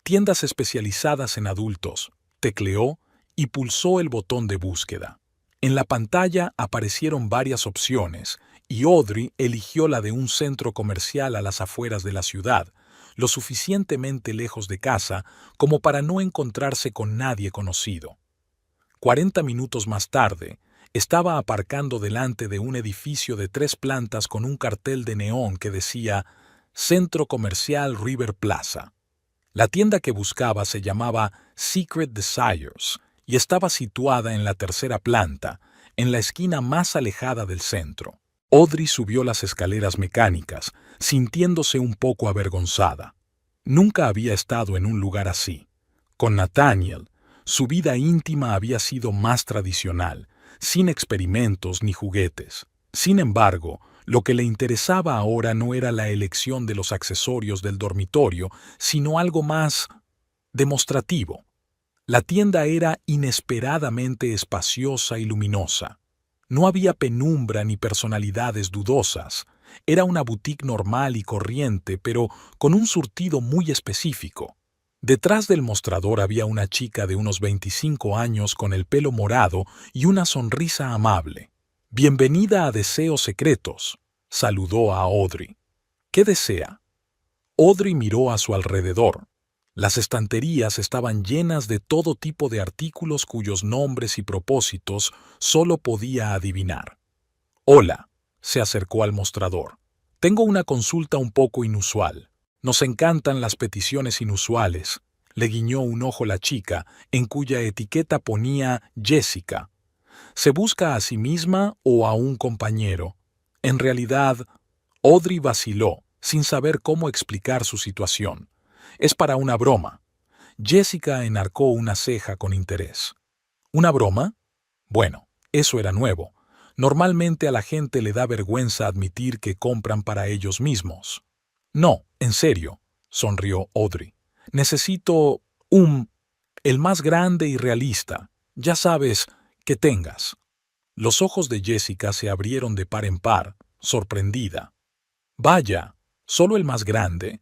Tiendas especializadas en adultos, tecleó y pulsó el botón de búsqueda. En la pantalla aparecieron varias opciones y Audrey eligió la de un centro comercial a las afueras de la ciudad, lo suficientemente lejos de casa como para no encontrarse con nadie conocido. 40 minutos más tarde, estaba aparcando delante de un edificio de 3 plantas con un cartel de neón que decía Centro Comercial River Plaza. La tienda que buscaba se llamaba Secret Desires y estaba situada en la 3ª planta, en la esquina más alejada del centro. Audrey subió las escaleras mecánicas, sintiéndose un poco avergonzada. Nunca había estado en un lugar así. Con Nathaniel, su vida íntima había sido más tradicional, sin experimentos ni juguetes. Sin embargo, lo que le interesaba ahora no era la elección de los accesorios del dormitorio, sino algo más demostrativo. La tienda era inesperadamente espaciosa y luminosa. No había penumbra ni personalidades dudosas. Era una boutique normal y corriente, pero con un surtido muy específico. Detrás del mostrador había una chica de unos 25 años con el pelo morado y una sonrisa amable. «Bienvenida a Deseos Secretos», saludó a Audrey. «¿Qué desea?» Audrey miró a su alrededor. Las estanterías estaban llenas de todo tipo de artículos cuyos nombres y propósitos solo podía adivinar. «Hola», se acercó al mostrador. «Tengo una consulta un poco inusual. Nos encantan las peticiones inusuales», le guiñó un ojo la chica, en cuya etiqueta ponía Jessica. ¿Se busca a sí misma o a un compañero? En realidad, Audrey vaciló, sin saber cómo explicar su situación. «Es para una broma». Jessica enarcó una ceja con interés. «¿Una broma?» Bueno, eso era nuevo. Normalmente a la gente le da vergüenza admitir que compran para ellos mismos. «No, en serio», sonrió Audrey. Necesito el más grande y realista. Ya sabes, que tengas. Los ojos de Jessica se abrieron de par en par, sorprendida. Vaya, ¿solo el más grande?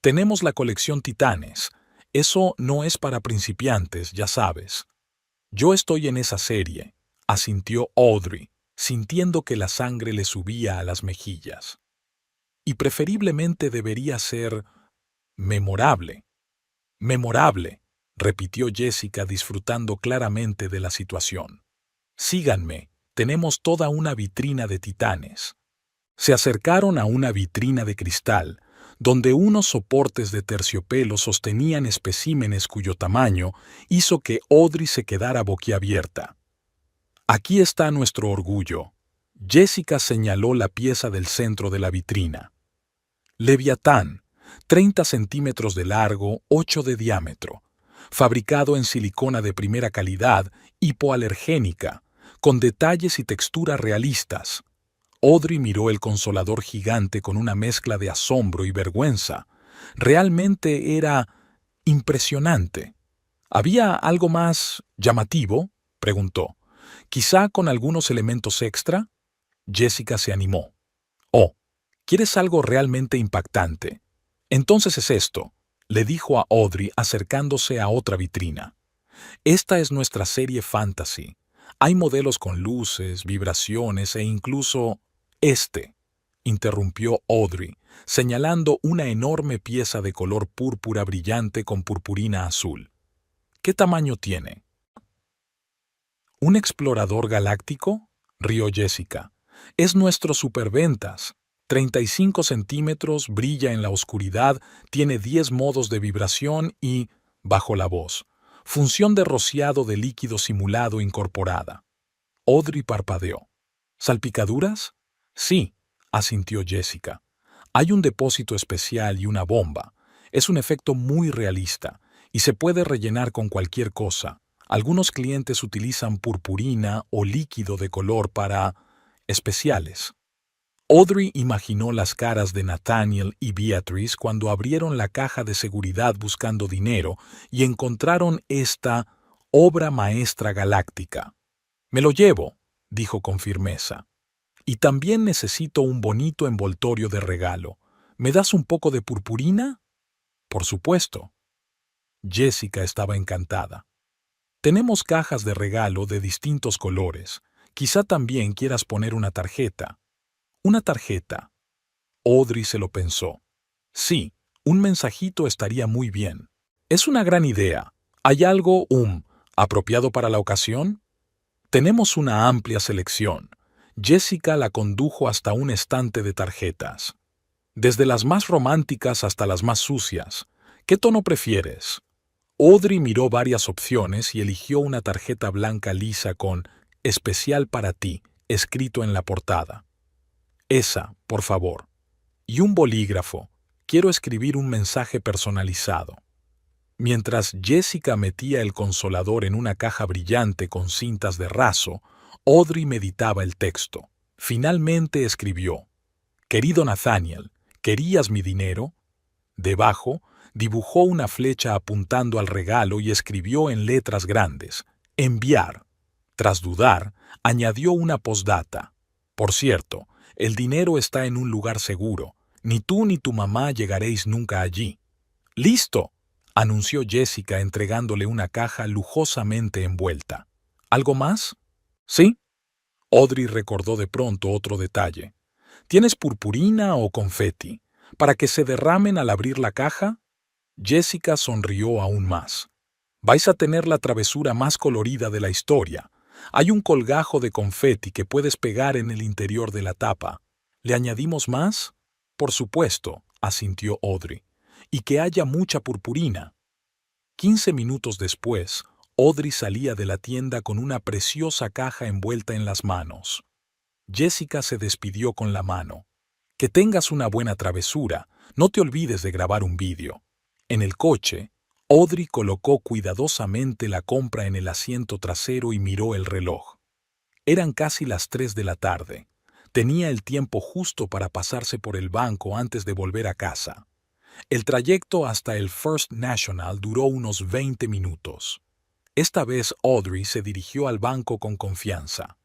Tenemos la colección Titanes. Eso no es para principiantes, ya sabes. Yo estoy en esa serie, asintió Audrey, sintiendo que la sangre le subía a las mejillas. Y preferiblemente debería ser memorable. Memorable, repitió Jessica disfrutando claramente de la situación. Síganme, tenemos toda una vitrina de titanes. Se acercaron a una vitrina de cristal, donde unos soportes de terciopelo sostenían especímenes cuyo tamaño hizo que Audrey se quedara boquiabierta. Aquí está nuestro orgullo. Jessica señaló la pieza del centro de la vitrina. Leviatán, 30 centímetros de largo, 8 de diámetro, fabricado en silicona de primera calidad, hipoalergénica, con detalles y texturas realistas. Audrey miró el consolador gigante con una mezcla de asombro y vergüenza. Realmente era impresionante. ¿Había algo más llamativo?, preguntó. ¿Quizá con algunos elementos extra? Jessica se animó. Oh, ¿quieres algo realmente impactante? Entonces es esto, le dijo a Audrey acercándose a otra vitrina. Esta es nuestra serie Fantasy. Hay modelos con luces, vibraciones e incluso interrumpió Audrey, señalando una enorme pieza de color púrpura brillante con purpurina azul. ¿Qué tamaño tiene? ¿Un explorador galáctico?, rió Jessica. Es nuestro superventas. 35 centímetros, brilla en la oscuridad, tiene 10 modos de vibración y, bajo la voz, función de rociado de líquido simulado incorporada. Audrey parpadeó. ¿Salpicaduras? Sí, asintió Jessica. Hay un depósito especial y una bomba. Es un efecto muy realista y se puede rellenar con cualquier cosa. Algunos clientes utilizan purpurina o líquido de color para especiales. Audrey imaginó las caras de Nathaniel y Beatrice cuando abrieron la caja de seguridad buscando dinero y encontraron esta obra maestra galáctica. «Me lo llevo», dijo con firmeza. «Y también necesito un bonito envoltorio de regalo. ¿Me das un poco de purpurina?» «Por supuesto». Jessica estaba encantada. «Tenemos cajas de regalo de distintos colores. Quizá también quieras poner una tarjeta». «¿Una tarjeta?» Audrey se lo pensó. «Sí, un mensajito estaría muy bien. Es una gran idea. ¿Hay algo, apropiado para la ocasión?» «Tenemos una amplia selección». Jessica la condujo hasta un estante de tarjetas. «Desde las más románticas hasta las más sucias. ¿Qué tono prefieres?» Audrey miró varias opciones y eligió una tarjeta blanca lisa con «Especial para ti», escrito en la portada. «Esa, por favor. Y un bolígrafo. Quiero escribir un mensaje personalizado». Mientras Jessica metía el consolador en una caja brillante con cintas de raso, Audrey meditaba el texto. Finalmente escribió: «Querido Nathaniel, ¿querías mi dinero?» Debajo, dibujó una flecha apuntando al regalo y escribió en letras grandes: «Enviar». Tras dudar, añadió una postdata: «Por cierto, el dinero está en un lugar seguro. Ni tú ni tu mamá llegaréis nunca allí». «¡Listo!», anunció Jessica entregándole una caja lujosamente envuelta. ¿Algo más? ¿Sí? Audrey recordó de pronto otro detalle. ¿Tienes purpurina o confeti? ¿Para que se derramen al abrir la caja? Jessica sonrió aún más. Vais a tener la travesura más colorida de la historia. Hay un colgajo de confeti que puedes pegar en el interior de la tapa. ¿Le añadimos más? Por supuesto, asintió Audrey. Y que haya mucha purpurina. 15 minutos después, Audrey salía de la tienda con una preciosa caja envuelta en las manos. Jessica se despidió con la mano. Que tengas una buena travesura, no te olvides de grabar un vídeo. En el coche, Audrey colocó cuidadosamente la compra en el asiento trasero y miró el reloj. Eran casi las 3 de la tarde. Tenía el tiempo justo para pasarse por el banco antes de volver a casa. El trayecto hasta el First National duró unos 20 minutos. Esta vez Audrey se dirigió al banco con confianza.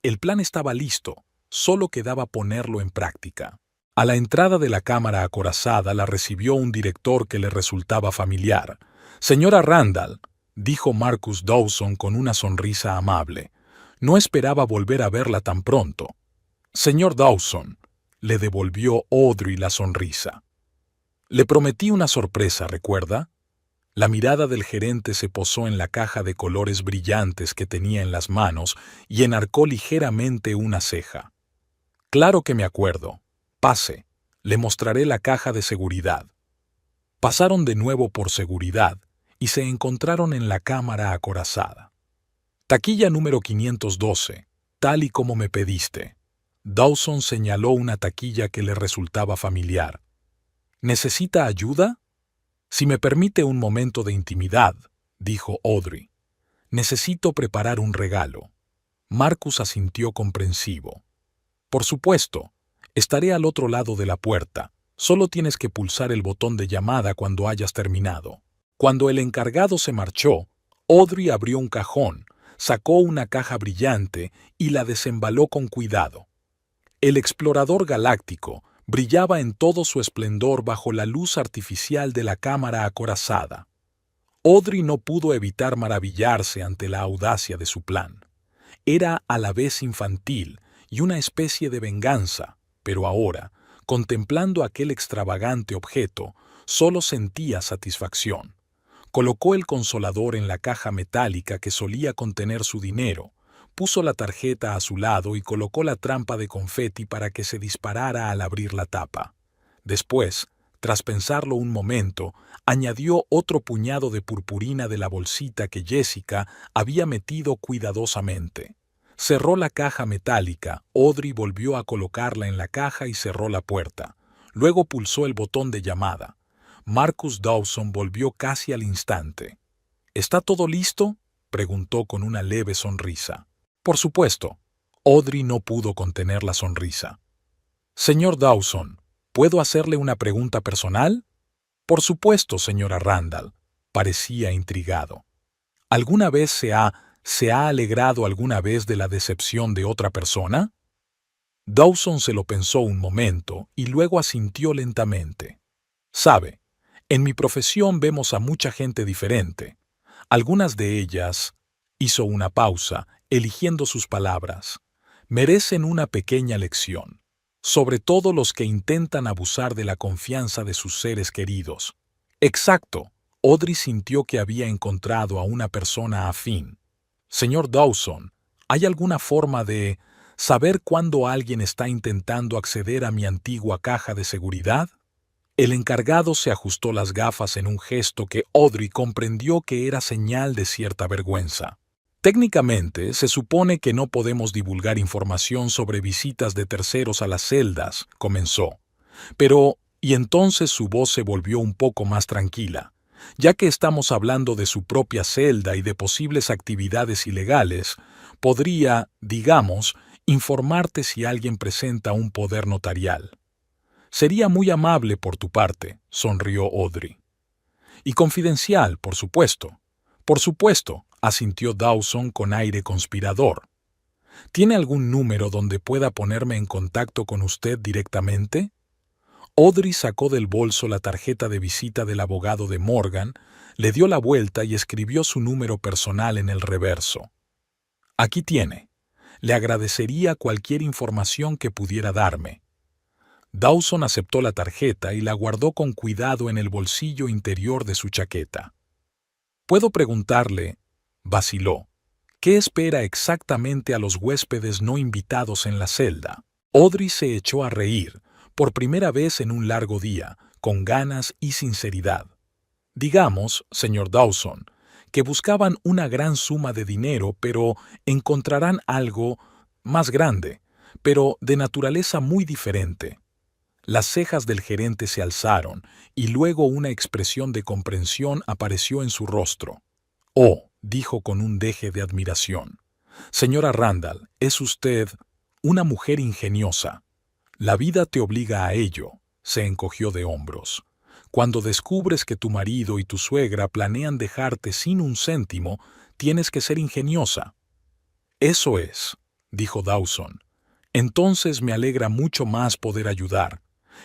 El plan estaba listo, solo quedaba ponerlo en práctica. A la entrada de la cámara acorazada la recibió un director que le resultaba familiar. «Señora Randall», dijo Marcus Dawson con una sonrisa amable. No esperaba volver a verla tan pronto. «Señor Dawson», le devolvió Audrey la sonrisa. «Le prometí una sorpresa, ¿recuerda?». La mirada del gerente se posó en la caja de colores brillantes que tenía en las manos y enarcó ligeramente una ceja. «Claro que me acuerdo. Pase, le mostraré la caja de seguridad». Pasaron de nuevo por seguridad y se encontraron en la cámara acorazada. «Taquilla número 512, tal y como me pediste». Dawson señaló una taquilla que le resultaba familiar. «¿Necesita ayuda?». «Si me permite un momento de intimidad», dijo Audrey. «Necesito preparar un regalo». Marcus asintió comprensivo. «Por supuesto, estaré al otro lado de la puerta. Solo tienes que pulsar el botón de llamada cuando hayas terminado». Cuando el encargado se marchó, Audrey abrió un cajón, sacó una caja brillante y la desembaló con cuidado. El explorador galáctico brillaba en todo su esplendor bajo la luz artificial de la cámara acorazada. Audrey no pudo evitar maravillarse ante la audacia de su plan. Era a la vez infantil y una especie de venganza, pero ahora, contemplando aquel extravagante objeto, solo sentía satisfacción. Colocó el consolador en la caja metálica que solía contener su dinero, puso la tarjeta a su lado y colocó la trampa de confeti para que se disparara al abrir la tapa. Después, tras pensarlo un momento, añadió otro puñado de purpurina de la bolsita que Jessica había metido cuidadosamente. Cerró la caja metálica, Audrey volvió a colocarla en la caja y cerró la puerta. Luego pulsó el botón de llamada. Marcus Dawson volvió casi al instante. «¿Está todo listo?», preguntó con una leve sonrisa. «Por supuesto». Audrey no pudo contener la sonrisa. «Señor Dawson, ¿puedo hacerle una pregunta personal?». «Por supuesto, señora Randall». Parecía intrigado. «¿Alguna vez se ha alegrado alguna vez de la decepción de otra persona?». Dawson se lo pensó un momento y luego asintió lentamente. «Sabe, en mi profesión vemos a mucha gente diferente. Algunas de ellas», hizo una pausa, eligiendo sus palabras, «merecen una pequeña lección, sobre todo los que intentan abusar de la confianza de sus seres queridos». «Exacto». Audrey sintió que había encontrado a una persona afín. «Señor Dawson, ¿hay alguna forma de saber cuándo alguien está intentando acceder a mi antigua caja de seguridad?». El encargado se ajustó las gafas en un gesto que Audrey comprendió que era señal de cierta vergüenza. «Técnicamente, se supone que no podemos divulgar información sobre visitas de terceros a las celdas», comenzó. «Pero», y entonces su voz se volvió un poco más tranquila, «ya que estamos hablando de su propia celda y de posibles actividades ilegales, podría, digamos, informarte si alguien presenta un poder notarial». «Sería muy amable por tu parte», sonrió Audrey. «Y confidencial, por supuesto». «Por supuesto», asintió Dawson con aire conspirador. «¿Tiene algún número donde pueda ponerme en contacto con usted directamente?». Audrey sacó del bolso la tarjeta de visita del abogado de Morgan, le dio la vuelta y escribió su número personal en el reverso. «Aquí tiene. Le agradecería cualquier información que pudiera darme». Dawson aceptó la tarjeta y la guardó con cuidado en el bolsillo interior de su chaqueta. «¿Puedo preguntarle?», vaciló, «¿qué espera exactamente a los huéspedes no invitados en la celda?». Audrey se echó a reír, por primera vez en un largo día, con ganas y sinceridad. «Digamos, señor Dawson, que buscaban una gran suma de dinero, pero encontrarán algo más grande, pero de naturaleza muy diferente». Las cejas del gerente se alzaron y luego una expresión de comprensión apareció en su rostro. «Oh», dijo con un deje de admiración. «Señora Randall, es usted una mujer ingeniosa. La vida te obliga a ello», se encogió de hombros. Cuando descubres que tu marido y tu suegra planean dejarte sin un céntimo, tienes que ser ingeniosa. Eso es, dijo Dawson. Entonces me alegra mucho más poder ayudar.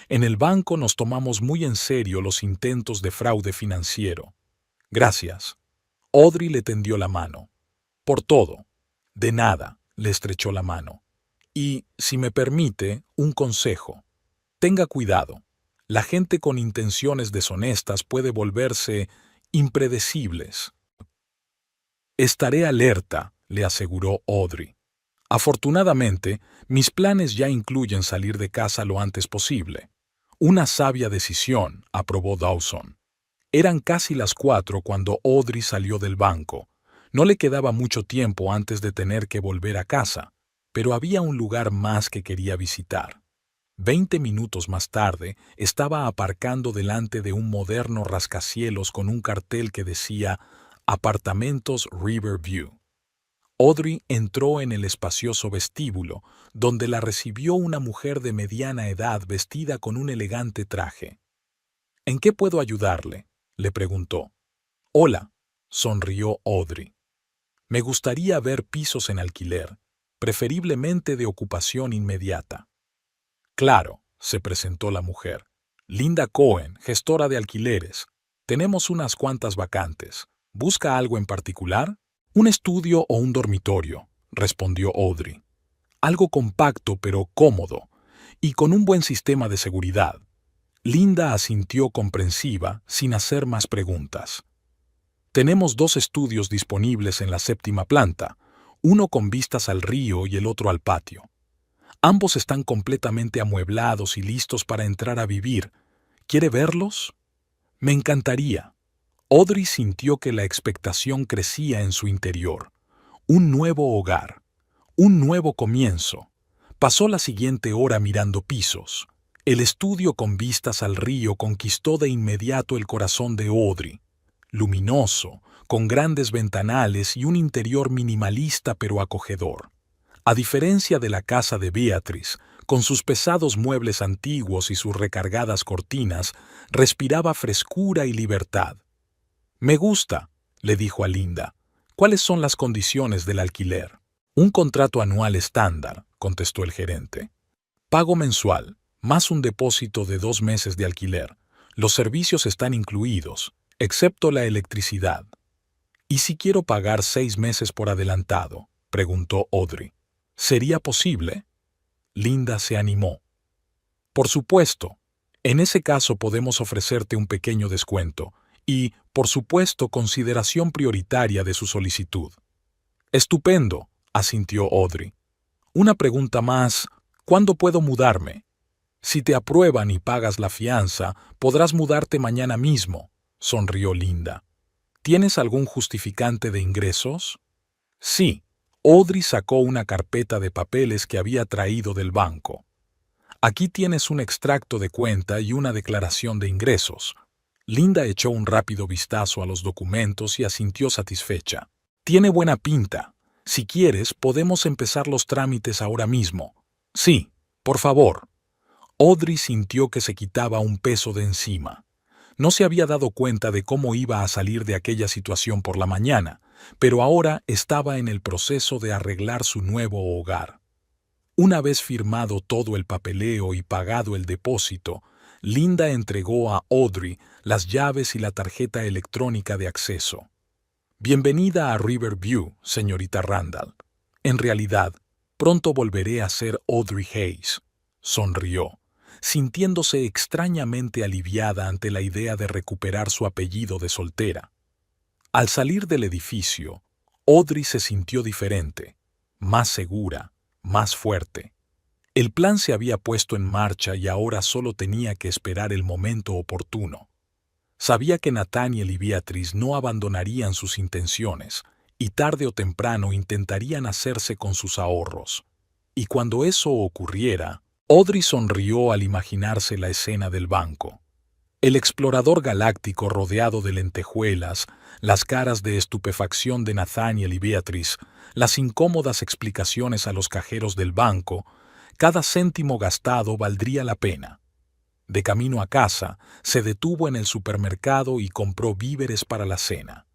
En el banco nos tomamos muy en serio los intentos de fraude financiero. Gracias. Audrey le tendió la mano. Por todo. De nada, le estrechó la mano. Y, si me permite, un consejo. Tenga cuidado. La gente con intenciones deshonestas puede volverse impredecibles. Estaré alerta, le aseguró Audrey. Afortunadamente, mis planes ya incluyen salir de casa lo antes posible. Una sabia decisión, aprobó Dawson. Eran casi las 4 cuando Audrey salió del banco. No le quedaba mucho tiempo antes de tener que volver a casa, pero había un lugar más que quería visitar. 20 minutos más tarde, estaba aparcando delante de un moderno rascacielos con un cartel que decía Apartamentos Riverview. Audrey entró en el espacioso vestíbulo, donde la recibió una mujer de mediana edad vestida con un elegante traje. ¿En qué puedo ayudarle?, le preguntó. Hola, sonrió Audrey. Me gustaría ver pisos en alquiler, preferiblemente de ocupación inmediata. Claro, se presentó la mujer. Linda Cohen, gestora de alquileres. Tenemos unas cuantas vacantes. ¿Busca algo en particular? Un estudio o un dormitorio, respondió Audrey. Algo compacto pero cómodo, y con un buen sistema de seguridad. Linda asintió comprensiva, sin hacer más preguntas. Tenemos 2 estudios disponibles en la 7ª planta, uno con vistas al río y el otro al patio. Ambos están completamente amueblados y listos para entrar a vivir. ¿Quiere verlos? Me encantaría. Audrey sintió que la expectación crecía en su interior. Un nuevo hogar. Un nuevo comienzo. Pasó la siguiente hora mirando pisos. El estudio con vistas al río conquistó de inmediato el corazón de Audrey. Luminoso, con grandes ventanales y un interior minimalista pero acogedor. A diferencia de la casa de Beatrice, con sus pesados muebles antiguos y sus recargadas cortinas, respiraba frescura y libertad. Me gusta, le dijo a Linda. ¿Cuáles son las condiciones del alquiler? Un contrato anual estándar, contestó el gerente. Pago mensual, más un depósito de 2 meses de alquiler. Los servicios están incluidos, excepto la electricidad. ¿Y si quiero pagar 6 meses por adelantado?, preguntó Audrey. ¿Sería posible? Linda se animó. Por supuesto. En ese caso podemos ofrecerte un pequeño descuento y, por supuesto, consideración prioritaria de su solicitud. Estupendo, asintió Audrey. Una pregunta más. ¿Cuándo puedo mudarme? Si te aprueban y pagas la fianza, podrás mudarte mañana mismo, sonrió Linda. ¿Tienes algún justificante de ingresos? Sí. Audrey sacó una carpeta de papeles que había traído del banco. Aquí tienes un extracto de cuenta y una declaración de ingresos. Linda echó un rápido vistazo a los documentos y asintió satisfecha. Tiene buena pinta. Si quieres, podemos empezar los trámites ahora mismo. Sí, por favor. Audrey sintió que se quitaba un peso de encima. No se había dado cuenta de cómo iba a salir de aquella situación por la mañana, pero ahora estaba en el proceso de arreglar su nuevo hogar. Una vez firmado todo el papeleo y pagado el depósito, Linda entregó a Audrey las llaves y la tarjeta electrónica de acceso. Bienvenida a Riverview, señorita Randall. En realidad, pronto volveré a ser Audrey Hayes, sonrió, sintiéndose extrañamente aliviada ante la idea de recuperar su apellido de soltera. Al salir del edificio, Audrey se sintió diferente, más segura, más fuerte. El plan se había puesto en marcha y ahora solo tenía que esperar el momento oportuno. Sabía que Nathaniel y Beatrice no abandonarían sus intenciones y tarde o temprano intentarían hacerse con sus ahorros. Y cuando eso ocurriera, Audrey sonrió al imaginarse la escena del banco. El explorador galáctico rodeado de lentejuelas, las caras de estupefacción de Nathaniel y Beatrice, las incómodas explicaciones a los cajeros del banco, cada céntimo gastado valdría la pena. De camino a casa, se detuvo en el supermercado y compró víveres para la cena.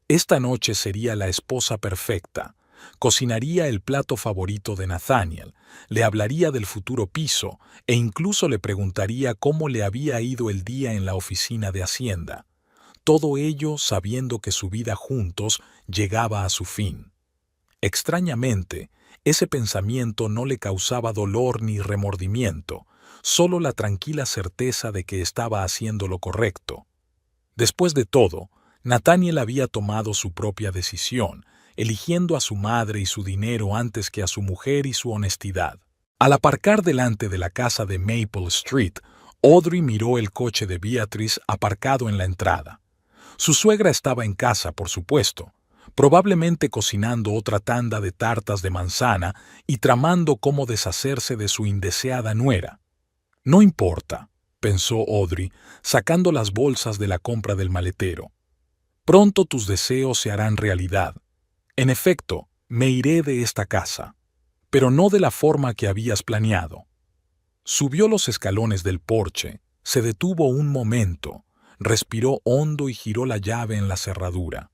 Esta noche sería la esposa perfecta. Cocinaría el plato favorito de Nathaniel, le hablaría del futuro piso e incluso le preguntaría cómo le había ido el día en la oficina de Hacienda. Todo ello sabiendo que su vida juntos llegaba a su fin. Extrañamente, ese pensamiento no le causaba dolor ni remordimiento, solo la tranquila certeza de que estaba haciendo lo correcto. Después de todo, Nathaniel había tomado su propia decisión, eligiendo a su madre y su dinero antes que a su mujer y su honestidad. Al aparcar delante de la casa de Maple Street, Audrey miró el coche de Beatrice aparcado en la entrada. Su suegra estaba en casa, por supuesto, probablemente cocinando otra tanda de tartas de manzana y tramando cómo deshacerse de su indeseada nuera. No importa, pensó Audrey, sacando las bolsas de la compra del maletero. Pronto tus deseos se harán realidad. En efecto, me iré de esta casa, pero no de la forma que habías planeado. Subió los escalones del porche, se detuvo un momento, respiró hondo y giró la llave en la cerradura.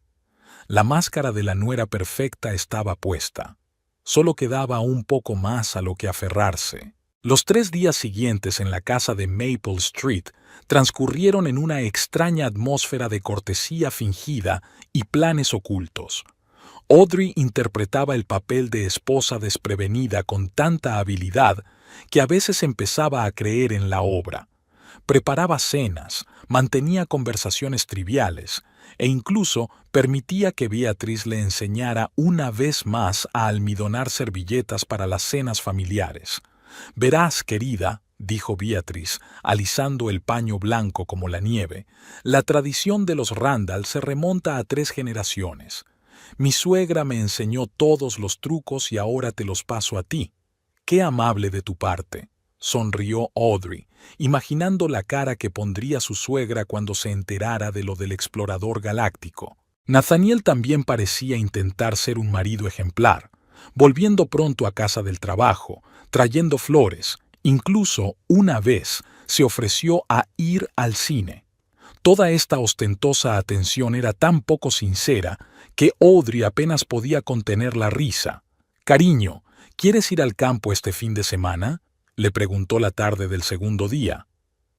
La máscara de la nuera perfecta estaba puesta. Solo quedaba un poco más a lo que aferrarse. Los 3 días siguientes en la casa de Maple Street transcurrieron en una extraña atmósfera de cortesía fingida y planes ocultos. Audrey interpretaba el papel de esposa desprevenida con tanta habilidad que a veces empezaba a creer en la obra. Preparaba cenas, mantenía conversaciones triviales e incluso permitía que Beatrice le enseñara una vez más a almidonar servilletas para las cenas familiares. «Verás, querida», dijo Beatrice, alisando el paño blanco como la nieve, «la tradición de los Randall se remonta a 3 generaciones. Mi suegra me enseñó todos los trucos y ahora te los paso a ti. ¡Qué amable de tu parte!», sonrió Audrey, imaginando la cara que pondría su suegra cuando se enterara de lo del explorador galáctico. Nathaniel también parecía intentar ser un marido ejemplar, volviendo pronto a casa del trabajo, trayendo flores. Incluso, una vez, se ofreció a ir al cine. Toda esta ostentosa atención era tan poco sincera que Audrey apenas podía contener la risa. «Cariño, ¿quieres ir al campo este fin de semana?», le preguntó la tarde del segundo día.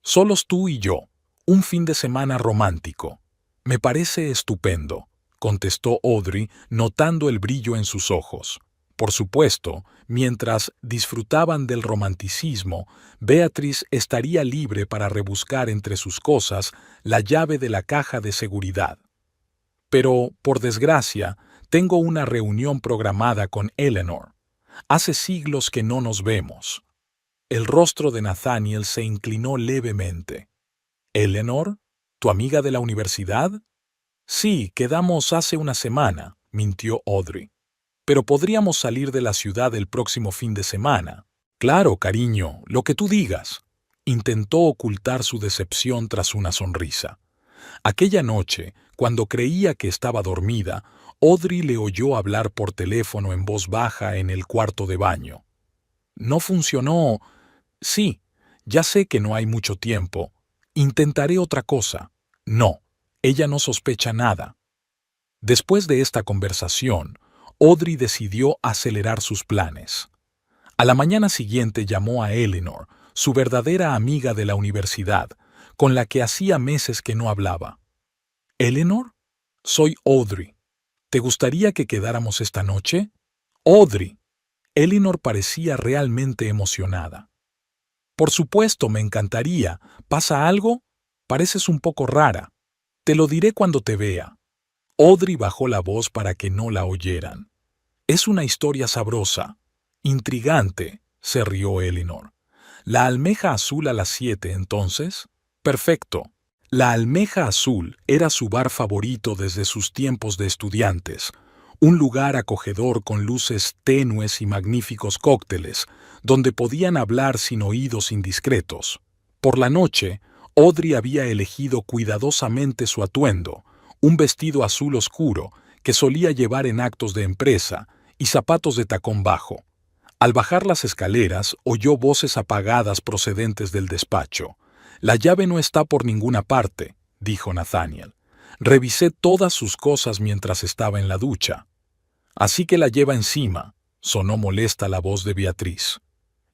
«Solos tú y yo. Un fin de semana romántico». «Me parece estupendo», contestó Audrey, notando el brillo en sus ojos. Por supuesto, mientras disfrutaban del romanticismo, Beatrice estaría libre para rebuscar entre sus cosas la llave de la caja de seguridad. «Pero, por desgracia, tengo una reunión programada con Eleanor. Hace siglos que no nos vemos». El rostro de Nathaniel se inclinó levemente. «¿Eleanor? ¿Tu amiga de la universidad?» «Sí, quedamos hace una semana», mintió Audrey. «Pero podríamos salir de la ciudad el próximo fin de semana». «Claro, cariño, lo que tú digas». Intentó ocultar su decepción tras una sonrisa. Aquella noche, cuando creía que estaba dormida, Audrey le oyó hablar por teléfono en voz baja en el cuarto de baño. «No funcionó». «Sí, ya sé que no hay mucho tiempo. Intentaré otra cosa». «No, ella no sospecha nada». Después de esta conversación, Audrey decidió acelerar sus planes. A la mañana siguiente llamó a Eleanor, su verdadera amiga de la universidad, con la que hacía meses que no hablaba. «¿Eleanor? Soy Audrey. ¿Te gustaría que quedáramos esta noche?» «Audrey». Eleanor parecía realmente emocionada. «Por supuesto, me encantaría. ¿Pasa algo? Pareces un poco rara. Te lo diré cuando te vea». Audrey bajó la voz para que no la oyeran. «Es una historia sabrosa. Intrigante», se rió Eleanor. «¿La almeja azul a las 7, entonces?» «Perfecto». La Almeja Azul era su bar favorito desde sus tiempos de estudiantes, un lugar acogedor con luces tenues y magníficos cócteles, donde podían hablar sin oídos indiscretos. Por la noche, Audrey había elegido cuidadosamente su atuendo, un vestido azul oscuro que solía llevar en actos de empresa y zapatos de tacón bajo. Al bajar las escaleras, oyó voces apagadas procedentes del despacho. La llave no está por ninguna parte, dijo Nathaniel. Revisé todas sus cosas mientras estaba en la ducha. Así que la lleva encima, sonó molesta la voz de Beatriz.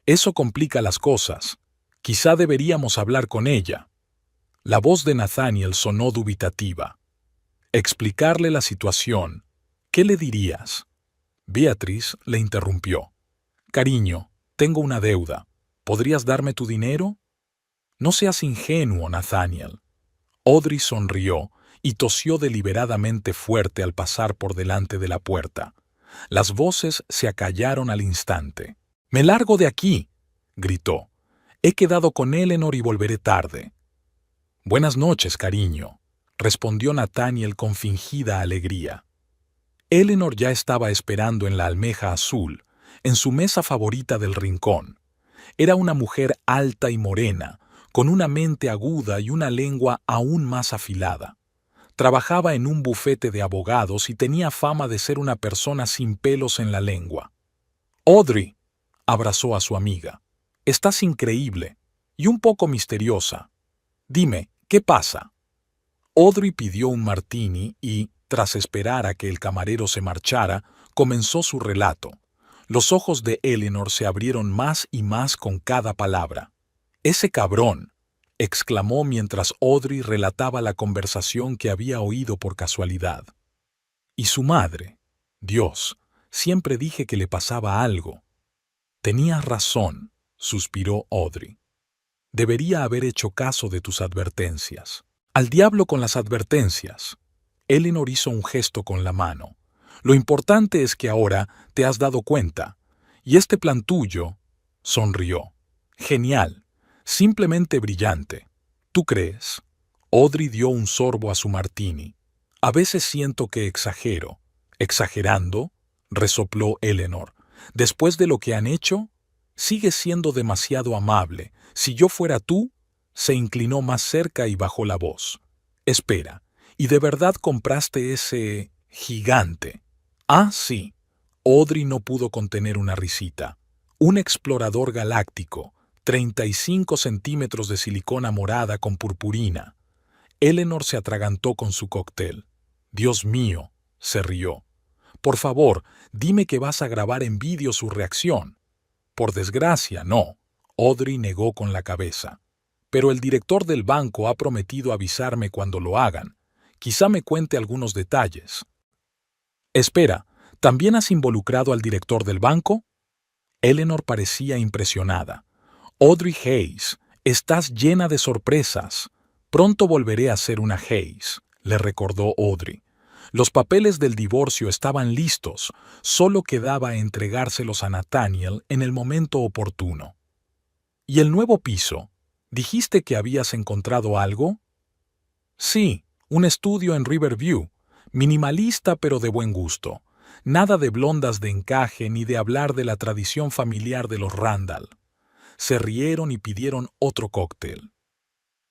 Eso complica las cosas. Quizá deberíamos hablar con ella. La voz de Nathaniel sonó dubitativa. Explicarle la situación. ¿Qué le dirías? Beatriz le interrumpió. Cariño, tengo una deuda. ¿Podrías darme tu dinero? No seas ingenuo, Nathaniel. Audrey sonrió y tosió deliberadamente fuerte al pasar por delante de la puerta. Las voces se acallaron al instante. «¡Me largo de aquí!», gritó. «He quedado con Eleanor y volveré tarde». «Buenas noches, cariño», respondió Nathaniel con fingida alegría. Eleanor ya estaba esperando en la almeja azul, en su mesa favorita del rincón. Era una mujer alta y morena, con una mente aguda y una lengua aún más afilada. Trabajaba en un bufete de abogados y tenía fama de ser una persona sin pelos en la lengua. «Audrey», abrazó a su amiga, «estás increíble y un poco misteriosa. Dime, ¿qué pasa?». Audrey pidió un martini y, tras esperar a que el camarero se marchara, comenzó su relato. Los ojos de Eleanor se abrieron más y más con cada palabra. «Ese cabrón», exclamó mientras Audrey relataba la conversación que había oído por casualidad. «Y su madre. Dios, siempre dije que le pasaba algo». «Tenías razón», suspiró Audrey. «Debería haber hecho caso de tus advertencias». «Al diablo con las advertencias». Eleanor hizo un gesto con la mano. «Lo importante es que ahora te has dado cuenta. Y este plan tuyo», sonrió. «Genial. Simplemente brillante. ¿Tú crees?». Audrey dio un sorbo a su martini. «A veces siento que exagero». «¿Exagerando?», resopló Eleanor. «Después de lo que han hecho, sigues siendo demasiado amable. Si yo fuera tú», se inclinó más cerca y bajó la voz. «Espera, ¿y de verdad compraste ese gigante?». «Ah, sí». Audrey no pudo contener una risita. «Un explorador galáctico, 35 centímetros de silicona morada con purpurina». Eleanor se atragantó con su cóctel. «Dios mío», se rió. «Por favor, dime que vas a grabar en vídeo su reacción». «Por desgracia, no», Audrey negó con la cabeza. «Pero el director del banco ha prometido avisarme cuando lo hagan. Quizá me cuente algunos detalles». «Espera, ¿también has involucrado al director del banco?». Eleanor parecía impresionada. «Audrey Hayes, estás llena de sorpresas. Pronto volveré a ser una Hayes», le recordó Audrey. Los papeles del divorcio estaban listos, solo quedaba entregárselos a Nathaniel en el momento oportuno. «¿Y el nuevo piso? ¿Dijiste que habías encontrado algo?». «Sí, un estudio en Riverview, minimalista pero de buen gusto. Nada de blondas de encaje ni de hablar de la tradición familiar de los Randall». Se rieron y pidieron otro cóctel.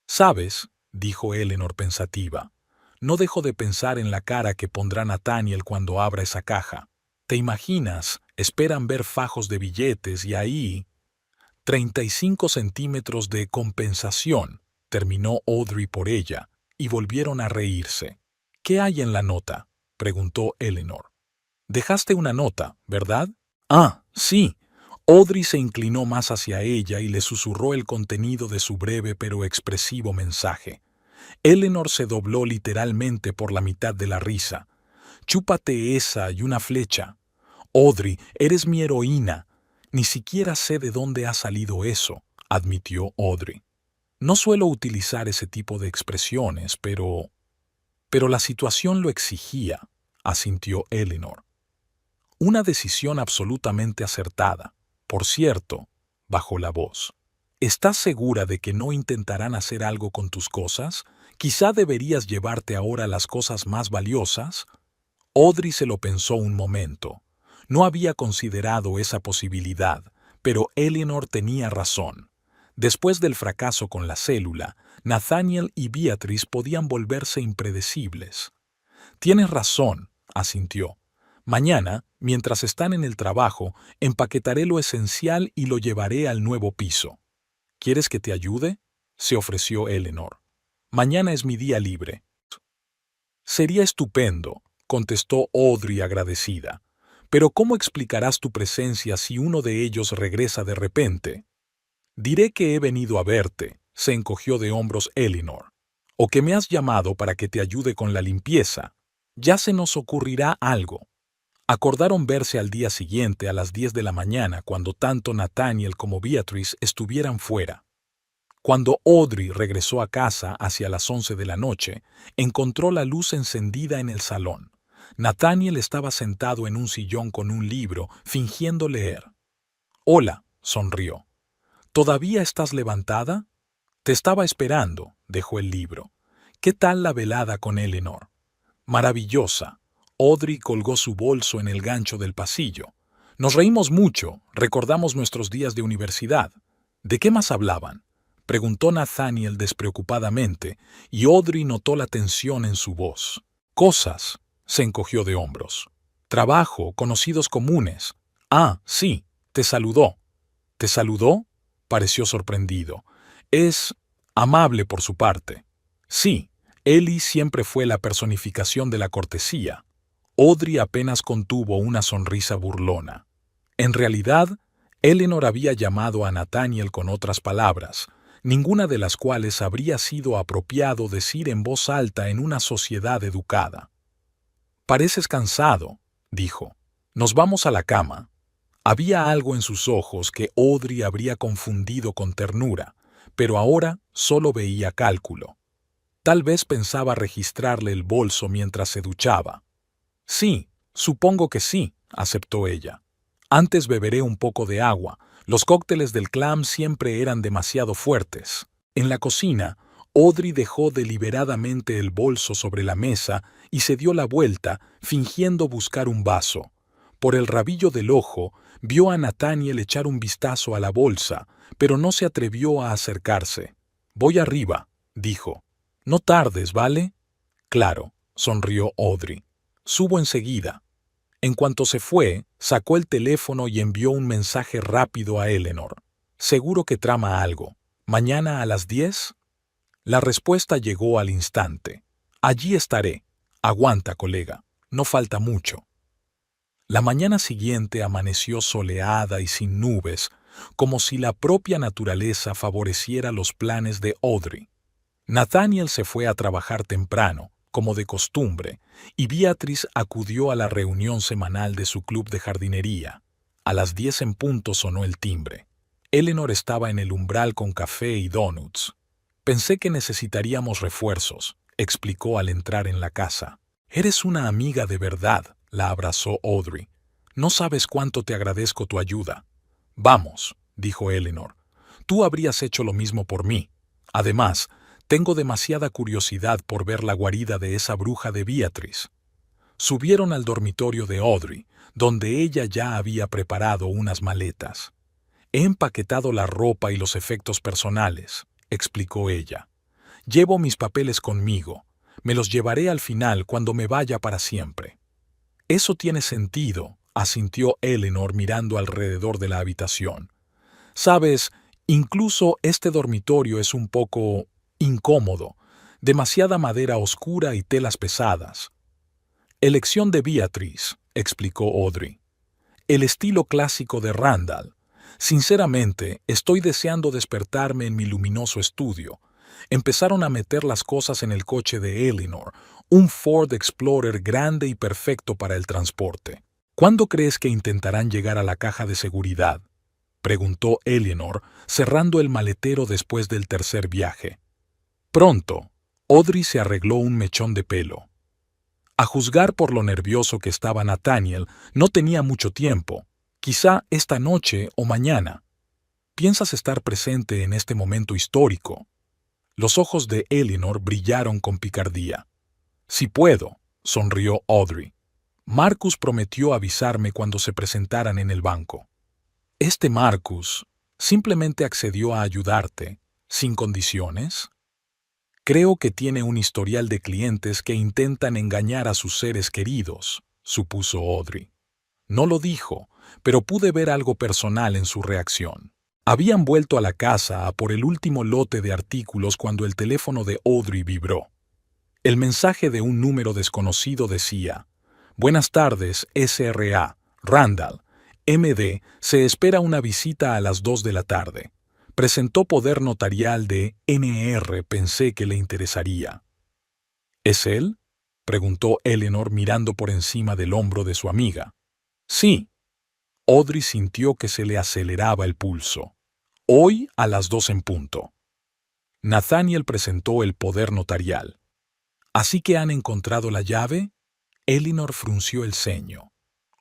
«¿Sabes?», dijo Eleanor pensativa, «no dejo de pensar en la cara que pondrá Nathaniel cuando abra esa caja. ¿Te imaginas? Esperan ver fajos de billetes y ahí...». 35 centímetros de compensación, terminó Audrey por ella, y volvieron a reírse. «¿Qué hay en la nota?», preguntó Eleanor. «Dejaste una nota, ¿verdad?». «Ah, sí». Audrey se inclinó más hacia ella y le susurró el contenido de su breve pero expresivo mensaje. Eleanor se dobló literalmente por la mitad de la risa. «Chúpate esa y una flecha». «Audrey, eres mi heroína». «Ni siquiera sé de dónde ha salido eso», admitió Audrey. «No suelo utilizar ese tipo de expresiones, pero la situación lo exigía», asintió Eleanor. «Una decisión absolutamente acertada. Por cierto», bajó la voz, «¿estás segura de que no intentarán hacer algo con tus cosas? Quizá deberías llevarte ahora las cosas más valiosas». Audrey se lo pensó un momento. No había considerado esa posibilidad, pero Eleanor tenía razón. Después del fracaso con la célula, Nathaniel y Beatriz podían volverse impredecibles. «Tienes razón», asintió. «Mañana, mientras están en el trabajo, empaquetaré lo esencial y lo llevaré al nuevo piso». «¿Quieres que te ayude?». se ofreció Eleanor. Mañana es mi día libre. Sería estupendo, contestó Audrey agradecida. Pero ¿cómo explicarás tu presencia si uno de ellos regresa de repente? Diré que he venido a verte, se encogió de hombros Eleanor. O que me has llamado para que te ayude con la limpieza. Ya se nos ocurrirá algo. Acordaron verse al día siguiente a las 10 de la mañana cuando tanto Nathaniel como Beatrice estuvieran fuera. Cuando Audrey regresó a casa hacia las 11 de la noche, encontró la luz encendida en el salón. Nathaniel estaba sentado en un sillón con un libro, fingiendo leer. «Hola», sonrió. «¿Todavía estás levantada?» «Te estaba esperando», dejó el libro. «¿Qué tal la velada con Eleanor?» «Maravillosa». Audrey colgó su bolso en el gancho del pasillo. «Nos reímos mucho, recordamos nuestros días de universidad». «¿De qué más hablaban?», preguntó Nathaniel despreocupadamente, y Audrey notó la tensión en su voz. «Cosas», se encogió de hombros. «Trabajo, conocidos comunes». «Ah, sí, te saludó». «¿Te saludó?», pareció sorprendido. «Es amable por su parte». «Sí, Ellie siempre fue la personificación de la cortesía». Audrey apenas contuvo una sonrisa burlona. En realidad, Eleanor había llamado a Nathaniel con otras palabras, ninguna de las cuales habría sido apropiado decir en voz alta en una sociedad educada. «Pareces cansado», dijo. «Nos vamos a la cama». Había algo en sus ojos que Audrey habría confundido con ternura, pero ahora solo veía cálculo. Tal vez pensaba registrarle el bolso mientras se duchaba. «Sí, supongo que sí», aceptó ella. «Antes beberé un poco de agua. Los cócteles del clam siempre eran demasiado fuertes». En la cocina, Audrey dejó deliberadamente el bolso sobre la mesa y se dio la vuelta, fingiendo buscar un vaso. Por el rabillo del ojo, vio a Nathaniel echar un vistazo a la bolsa, pero no se atrevió a acercarse. «Voy arriba», dijo. «No tardes, ¿vale?» «Claro», sonrió Audrey. «Subo enseguida». En cuanto se fue, sacó el teléfono y envió un mensaje rápido a Eleanor. «Seguro que trama algo. ¿Mañana a las 10?» La respuesta llegó al instante. «Allí estaré. Aguanta, colega. No falta mucho». La mañana siguiente amaneció soleada y sin nubes, como si la propia naturaleza favoreciera los planes de Audrey. Nathaniel se fue a trabajar temprano, como de costumbre, y Beatrice acudió a la reunión semanal de su club de jardinería. A las 10 en punto sonó el timbre. Eleanor estaba en el umbral con café y donuts. «Pensé que necesitaríamos refuerzos», explicó al entrar en la casa. «Eres una amiga de verdad», la abrazó Audrey. «No sabes cuánto te agradezco tu ayuda». «Vamos», dijo Eleanor. «Tú habrías hecho lo mismo por mí. Además, tengo demasiada curiosidad por ver la guarida de esa bruja de Beatrice». Subieron al dormitorio de Audrey, donde ella ya había preparado unas maletas. «He empaquetado la ropa y los efectos personales», explicó ella. «Llevo mis papeles conmigo. Me los llevaré al final cuando me vaya para siempre». «Eso tiene sentido», asintió Eleanor mirando alrededor de la habitación. «Sabes, incluso este dormitorio es un poco incómodo, demasiada madera oscura y telas pesadas». «Elección de Beatrice», explicó Audrey. «El estilo clásico de Randall. Sinceramente, estoy deseando despertarme en mi luminoso estudio». Empezaron a meter las cosas en el coche de Eleanor, un Ford Explorer grande y perfecto para el transporte. «¿Cuándo crees que intentarán llegar a la caja de seguridad?», preguntó Eleanor, cerrando el maletero después del tercer viaje. «Pronto». Audrey se arregló un mechón de pelo. A juzgar por lo nervioso que estaba Nathaniel, no tenía mucho tiempo. Quizá esta noche o mañana. ¿Piensas estar presente en este momento histórico? Los ojos de Eleanor brillaron con picardía. «Si puedo», sonrió Audrey. «Marcus prometió avisarme cuando se presentaran en el banco». «Este Marcus simplemente accedió a ayudarte, sin condiciones». «Creo que tiene un historial de clientes que intentan engañar a sus seres queridos», supuso Audrey. No lo dijo, pero pude ver algo personal en su reacción. Habían vuelto a la casa a por el último lote de artículos cuando el teléfono de Audrey vibró. El mensaje de un número desconocido decía: «Buenas tardes, SRA, Randall. MD, se espera una visita a las 2 de la tarde. Presentó poder notarial de NR, pensé que le interesaría». «¿Es él?», preguntó Eleanor mirando por encima del hombro de su amiga. «Sí». Audrey sintió que se le aceleraba el pulso. «Hoy a las 2 en punto». Nathaniel presentó el poder notarial. «¿Así que han encontrado la llave?». Eleanor frunció el ceño.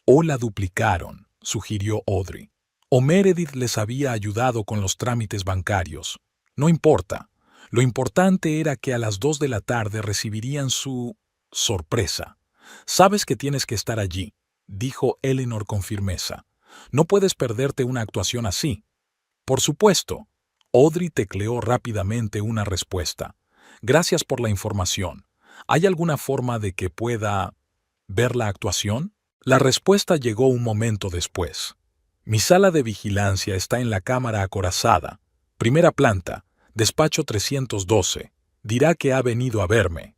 «O la duplicaron», sugirió Audrey. «O Meredith les había ayudado con los trámites bancarios. No importa. Lo importante era que a las 2 de la tarde recibirían su sorpresa. Sabes que tienes que estar allí», dijo Eleanor con firmeza. «No puedes perderte una actuación así». «Por supuesto». Audrey tecleó rápidamente una respuesta. «Gracias por la información. ¿Hay alguna forma de que pueda ver la actuación?». La respuesta llegó un momento después. «Mi sala de vigilancia está en la cámara acorazada. Primera planta, despacho 312. Dirá que ha venido a verme.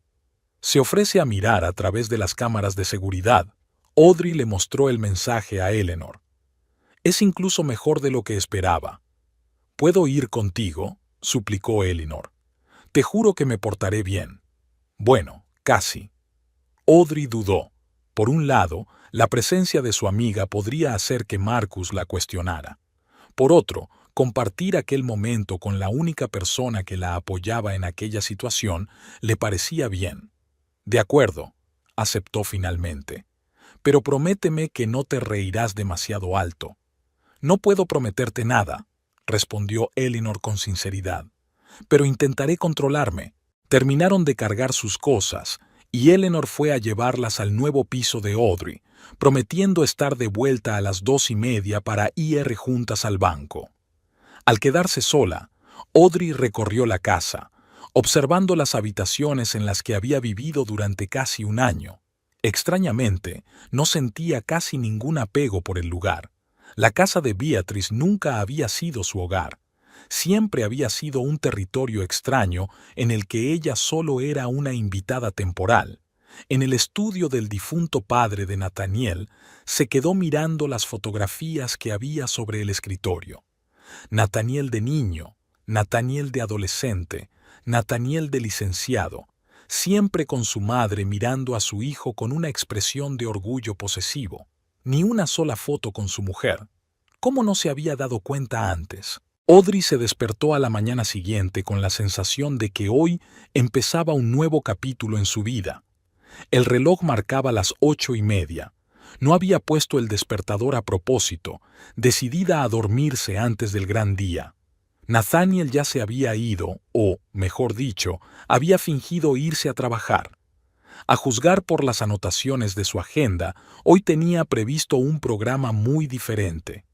Se ofrece a mirar a través de las cámaras de seguridad». Audrey le mostró el mensaje a Eleanor. «Es incluso mejor de lo que esperaba». «¿Puedo ir contigo?», suplicó Eleanor. «Te juro que me portaré bien». «Bueno, casi». Audrey dudó. Por un lado, la presencia de su amiga podría hacer que Marcus la cuestionara. Por otro, compartir aquel momento con la única persona que la apoyaba en aquella situación le parecía bien. «De acuerdo», aceptó finalmente. «Pero prométeme que no te reirás demasiado alto». «No puedo prometerte nada», respondió Eleanor con sinceridad. «Pero intentaré controlarme». Terminaron de cargar sus cosas y Eleanor fue a llevarlas al nuevo piso de Audrey, prometiendo estar de vuelta a las 2:30 para ir juntas al banco. Al quedarse sola, Audrey recorrió la casa, observando las habitaciones en las que había vivido durante casi un año. Extrañamente, no sentía casi ningún apego por el lugar. La casa de Beatrice nunca había sido su hogar. Siempre había sido un territorio extraño en el que ella solo era una invitada temporal. En el estudio del difunto padre de Nathaniel, se quedó mirando las fotografías que había sobre el escritorio. Nathaniel de niño, Nathaniel de adolescente, Nathaniel de licenciado, siempre con su madre mirando a su hijo con una expresión de orgullo posesivo. Ni una sola foto con su mujer. ¿Cómo no se había dado cuenta antes? Audrey se despertó a la mañana siguiente con la sensación de que hoy empezaba un nuevo capítulo en su vida. El reloj marcaba las 8:30. No había puesto el despertador a propósito, decidida a dormirse antes del gran día. Nathaniel ya se había ido, o, mejor dicho, había fingido irse a trabajar. A juzgar por las anotaciones de su agenda, hoy tenía previsto un programa muy diferente.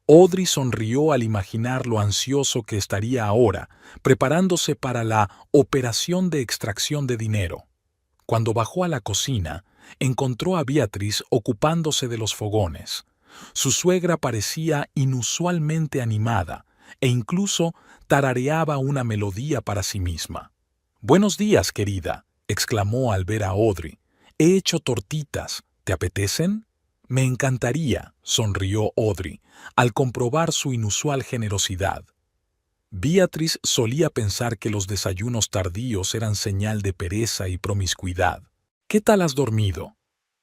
Audrey sonrió al imaginar lo ansioso que estaría ahora, preparándose para la operación de extracción de dinero. Cuando bajó a la cocina, encontró a Beatrice ocupándose de los fogones. Su suegra parecía inusualmente animada e incluso tarareaba una melodía para sí misma. «Buenos días, querida», exclamó al ver a Audrey. «He hecho tortitas. ¿Te apetecen?». «Me encantaría», sonrió Audrey, al comprobar su inusual generosidad. Beatrice solía pensar que los desayunos tardíos eran señal de pereza y promiscuidad. «¿Qué tal has dormido?»,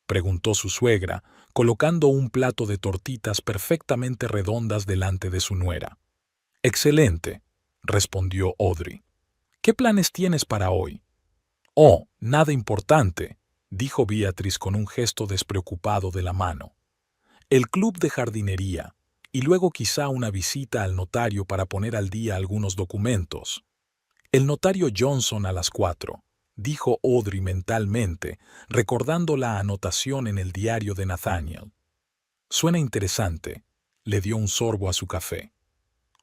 preguntó su suegra, colocando un plato de tortitas perfectamente redondas delante de su nuera. «Excelente», respondió Audrey. «¿Qué planes tienes para hoy?». «Oh, nada importante», dijo Beatrice con un gesto despreocupado de la mano. «El club de jardinería, y luego quizá una visita al notario para poner al día algunos documentos». «El notario Johnson a las 4», dijo Audrey mentalmente, recordando la anotación en el diario de Nathaniel. «Suena interesante», le dio un sorbo a su café.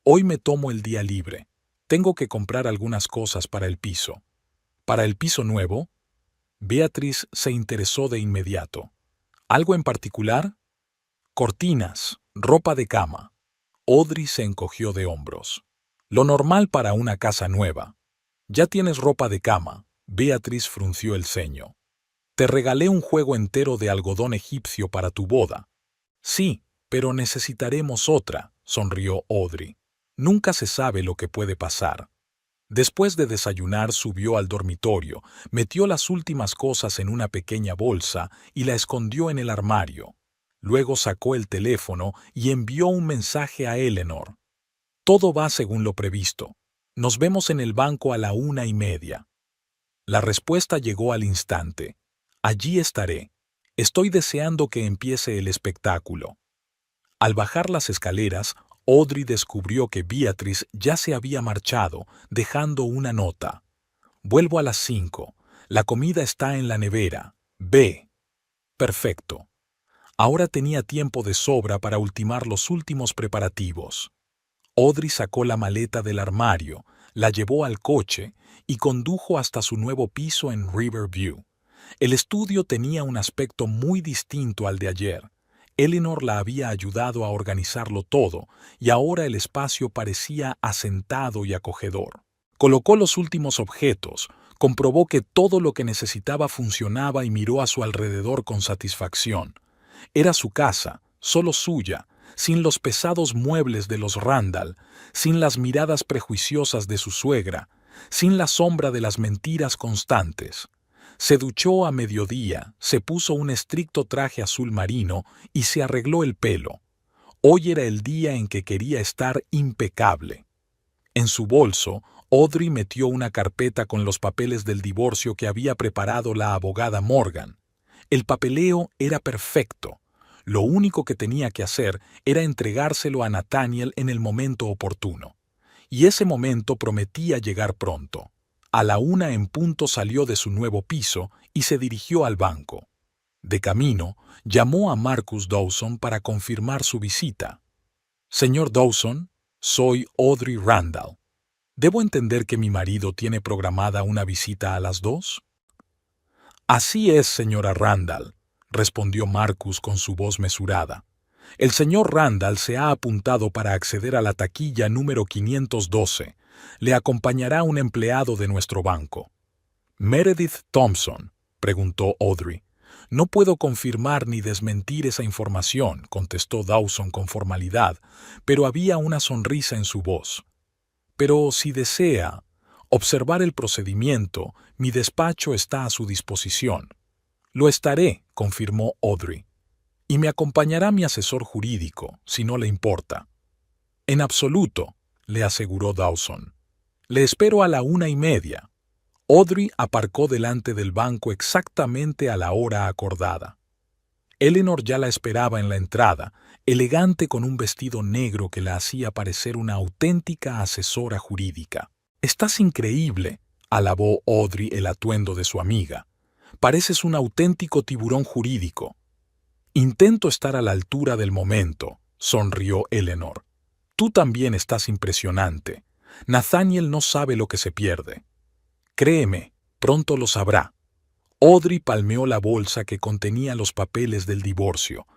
«Hoy me tomo el día libre. Tengo que comprar algunas cosas para el piso». «¿Para el piso nuevo?». Beatrice se interesó de inmediato. «¿Algo en particular?». «Cortinas, ropa de cama». Audrey se encogió de hombros. Lo normal para una casa nueva. Ya tienes ropa de cama. Beatriz frunció el ceño. Te regalé un juego entero de algodón egipcio para tu boda. Sí, pero necesitaremos otra, sonrió Audrey. Nunca se sabe lo que puede pasar. Después de desayunar subió al dormitorio, metió las últimas cosas en una pequeña bolsa y la escondió en el armario. Luego sacó el teléfono y envió un mensaje a Eleanor. Todo va según lo previsto. Nos vemos en el banco a la 1:30. La respuesta llegó al instante. Allí estaré. Estoy deseando que empiece el espectáculo. Al bajar las escaleras, Audrey descubrió que Beatriz ya se había marchado, dejando una nota. Vuelvo a las 5. La comida está en la nevera. Ve. Perfecto. Ahora tenía tiempo de sobra para ultimar los últimos preparativos. Audrey sacó la maleta del armario, la llevó al coche y condujo hasta su nuevo piso en Riverview. El estudio tenía un aspecto muy distinto al de ayer. Eleanor la había ayudado a organizarlo todo y ahora el espacio parecía asentado y acogedor. Colocó los últimos objetos, comprobó que todo lo que necesitaba funcionaba y miró a su alrededor con satisfacción. Era su casa, solo suya, sin los pesados muebles de los Randall, sin las miradas prejuiciosas de su suegra, sin la sombra de las mentiras constantes. Se duchó a mediodía, se puso un estricto traje azul marino y se arregló el pelo. Hoy era el día en que quería estar impecable. En su bolso, Audrey metió una carpeta con los papeles del divorcio que había preparado la abogada Morgan. El papeleo era perfecto. Lo único que tenía que hacer era entregárselo a Nathaniel en el momento oportuno. Y ese momento prometía llegar pronto. A la 1 en punto salió de su nuevo piso y se dirigió al banco. De camino, llamó a Marcus Dawson para confirmar su visita. Señor Dawson, soy Audrey Randall. ¿Debo entender que mi marido tiene programada una visita a las 2? Así es, señora Randall, respondió Marcus con su voz mesurada. El señor Randall se ha apuntado para acceder a la taquilla número 512. Le acompañará un empleado de nuestro banco. ¿Meredith Thompson?, preguntó Audrey. No puedo confirmar ni desmentir esa información, contestó Dawson con formalidad, pero había una sonrisa en su voz. Pero si desea observar el procedimiento, mi despacho está a su disposición. Lo estaré, confirmó Audrey. Y me acompañará mi asesor jurídico, si no le importa. En absoluto, le aseguró Dawson. Le espero a la 1:30. Audrey aparcó delante del banco exactamente a la hora acordada. Eleanor ya la esperaba en la entrada, elegante con un vestido negro que la hacía parecer una auténtica asesora jurídica. «Estás increíble», alabó Audrey el atuendo de su amiga. «Pareces un auténtico tiburón jurídico». «Intento estar a la altura del momento», sonrió Eleanor. «Tú también estás impresionante. Nathaniel no sabe lo que se pierde». «Créeme, pronto lo sabrá». Audrey palmeó la bolsa que contenía los papeles del divorcio.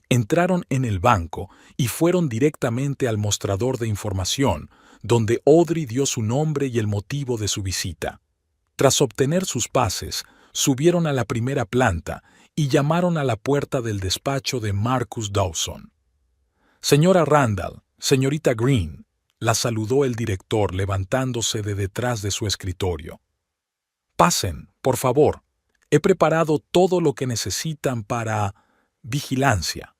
Entraron en el banco y fueron directamente al mostrador de información, donde Audrey dio su nombre y el motivo de su visita. Tras obtener sus pases, subieron a la primera planta y llamaron a la puerta del despacho de Marcus Dawson. «Señora Randall, señorita Green», la saludó el director levantándose de detrás de su escritorio. «Pasen, por favor. He preparado todo lo que necesitan para vigilancia».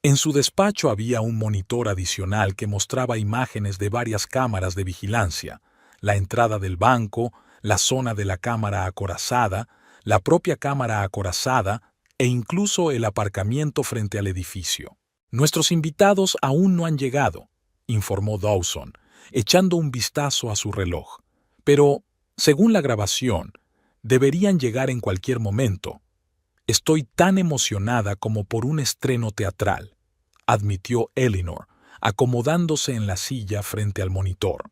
En su despacho había un monitor adicional que mostraba imágenes de varias cámaras de vigilancia, la entrada del banco, la zona de la cámara acorazada, la propia cámara acorazada e incluso el aparcamiento frente al edificio. «Nuestros invitados aún no han llegado», informó Dawson, echando un vistazo a su reloj. «Pero, según la grabación, deberían llegar en cualquier momento. Estoy tan emocionada como por un estreno teatral», admitió Eleanor, acomodándose en la silla frente al monitor.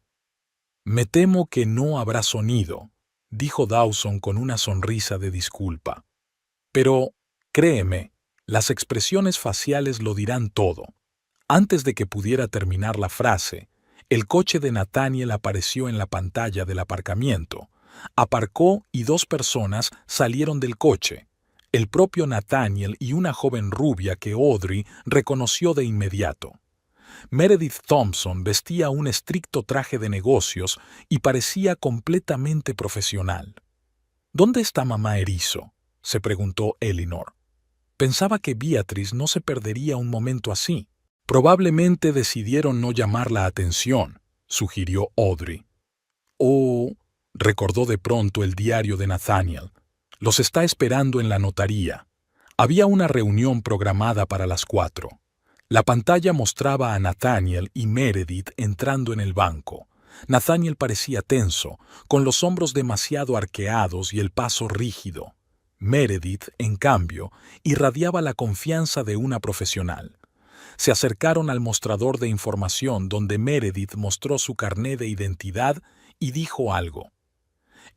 «Me temo que no habrá sonido», dijo Dawson con una sonrisa de disculpa. «Pero, créeme, las expresiones faciales lo dirán todo. Antes de que pudiera terminar la frase, el coche de Nathaniel apareció en la pantalla del aparcamiento. Aparcó y 2 personas salieron del coche. El propio Nathaniel y una joven rubia que Audrey reconoció de inmediato. Meredith Thompson vestía un estricto traje de negocios y parecía completamente profesional. ¿Dónde está mamá Erizo?, se preguntó Eleanor. Pensaba que Beatrice no se perdería un momento así. Probablemente decidieron no llamar la atención, sugirió Audrey. Oh, recordó de pronto el diario de Nathaniel. Los está esperando en la notaría. Había una reunión programada para las 4. La pantalla mostraba a Nathaniel y Meredith entrando en el banco. Nathaniel parecía tenso, con los hombros demasiado arqueados y el paso rígido. Meredith, en cambio, irradiaba la confianza de una profesional. Se acercaron al mostrador de información donde Meredith mostró su carné de identidad y dijo algo.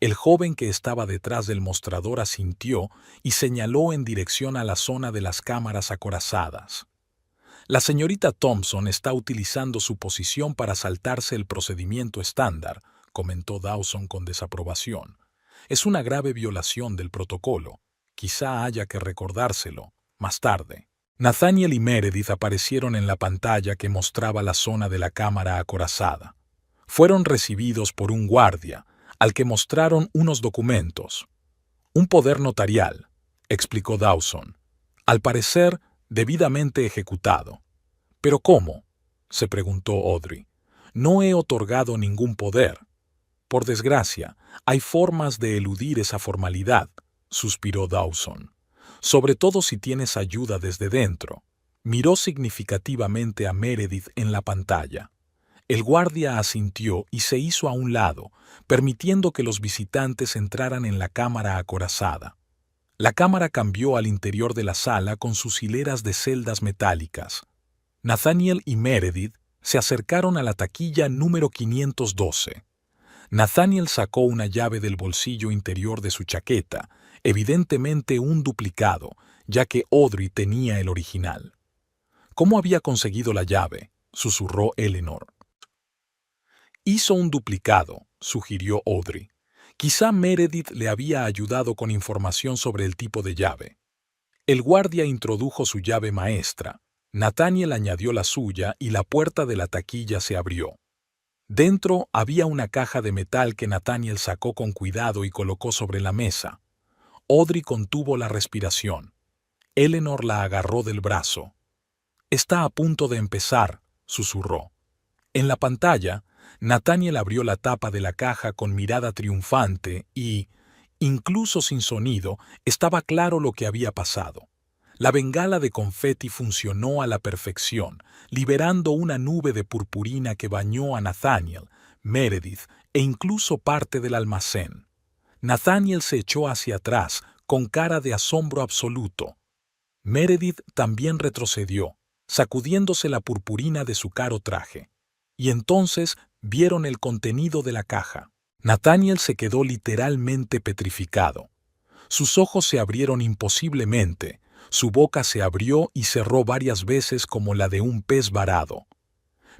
El joven que estaba detrás del mostrador asintió y señaló en dirección a la zona de las cámaras acorazadas. La señorita Thompson está utilizando su posición para saltarse el procedimiento estándar, comentó Dawson con desaprobación. Es una grave violación del protocolo. Quizá haya que recordárselo más tarde. Nathaniel y Meredith aparecieron en la pantalla que mostraba la zona de la cámara acorazada. Fueron recibidos por un guardia, al que mostraron unos documentos. Un poder notarial, explicó Dawson. Al parecer, debidamente ejecutado. ¿Pero cómo?, se preguntó Audrey. No he otorgado ningún poder. Por desgracia, hay formas de eludir esa formalidad, suspiró Dawson. Sobre todo si tienes ayuda desde dentro. Miró significativamente a Meredith en la pantalla. El guardia asintió y se hizo a un lado, permitiendo que los visitantes entraran en la cámara acorazada. La cámara cambió al interior de la sala con sus hileras de celdas metálicas. Nathaniel y Meredith se acercaron a la taquilla número 512. Nathaniel sacó una llave del bolsillo interior de su chaqueta, evidentemente un duplicado, ya que Audrey tenía el original. ¿Cómo había conseguido la llave?, susurró Eleanor. Hizo un duplicado, sugirió Audrey. Quizá Meredith le había ayudado con información sobre el tipo de llave. El guardia introdujo su llave maestra. Nathaniel añadió la suya y la puerta de la taquilla se abrió. Dentro había una caja de metal que Nathaniel sacó con cuidado y colocó sobre la mesa. Audrey contuvo la respiración. Eleanor la agarró del brazo. «Está a punto de empezar», susurró. En la pantalla, Nathaniel abrió la tapa de la caja con mirada triunfante y, incluso sin sonido, estaba claro lo que había pasado. La bengala de confeti funcionó a la perfección, liberando una nube de purpurina que bañó a Nathaniel, Meredith e incluso parte del almacén. Nathaniel se echó hacia atrás, con cara de asombro absoluto. Meredith también retrocedió, sacudiéndose la purpurina de su caro traje. Y entonces vieron el contenido de la caja. Nathaniel se quedó literalmente petrificado. Sus ojos se abrieron imposiblemente, su boca se abrió y cerró varias veces como la de un pez varado.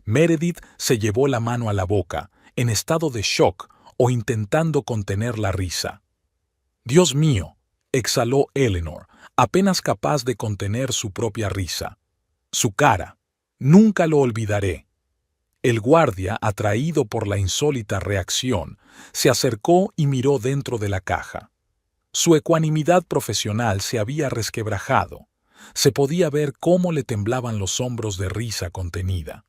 Meredith se llevó la mano a la boca, en estado de shock o intentando contener la risa. «Dios mío», exhaló Eleanor, apenas capaz de contener su propia risa. Su cara. Nunca lo olvidaré. El guardia, atraído por la insólita reacción, se acercó y miró dentro de la caja. Su ecuanimidad profesional se había resquebrajado. Se podía ver cómo le temblaban los hombros de risa contenida.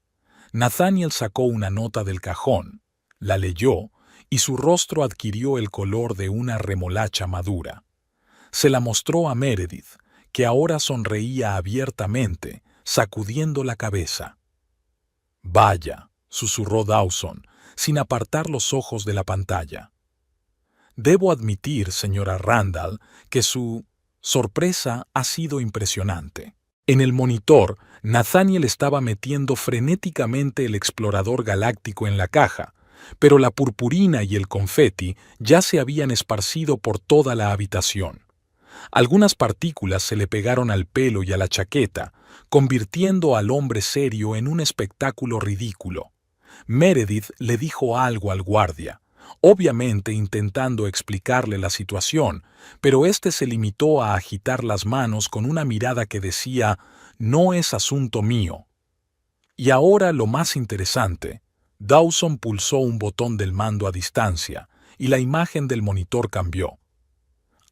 Nathaniel sacó una nota del cajón, la leyó y su rostro adquirió el color de una remolacha madura. Se la mostró a Meredith, que ahora sonreía abiertamente, sacudiendo la cabeza. «Vaya», susurró Dawson, sin apartar los ojos de la pantalla. «Debo admitir, señora Randall, que su sorpresa ha sido impresionante». En el monitor, Nathaniel estaba metiendo frenéticamente el explorador galáctico en la caja, pero la purpurina y el confeti ya se habían esparcido por toda la habitación. Algunas partículas se le pegaron al pelo y a la chaqueta, convirtiendo al hombre serio en un espectáculo ridículo. Meredith le dijo algo al guardia, obviamente intentando explicarle la situación, pero éste se limitó a agitar las manos con una mirada que decía: «No es asunto mío». Y ahora lo más interesante. Dawson pulsó un botón del mando a distancia, y la imagen del monitor cambió.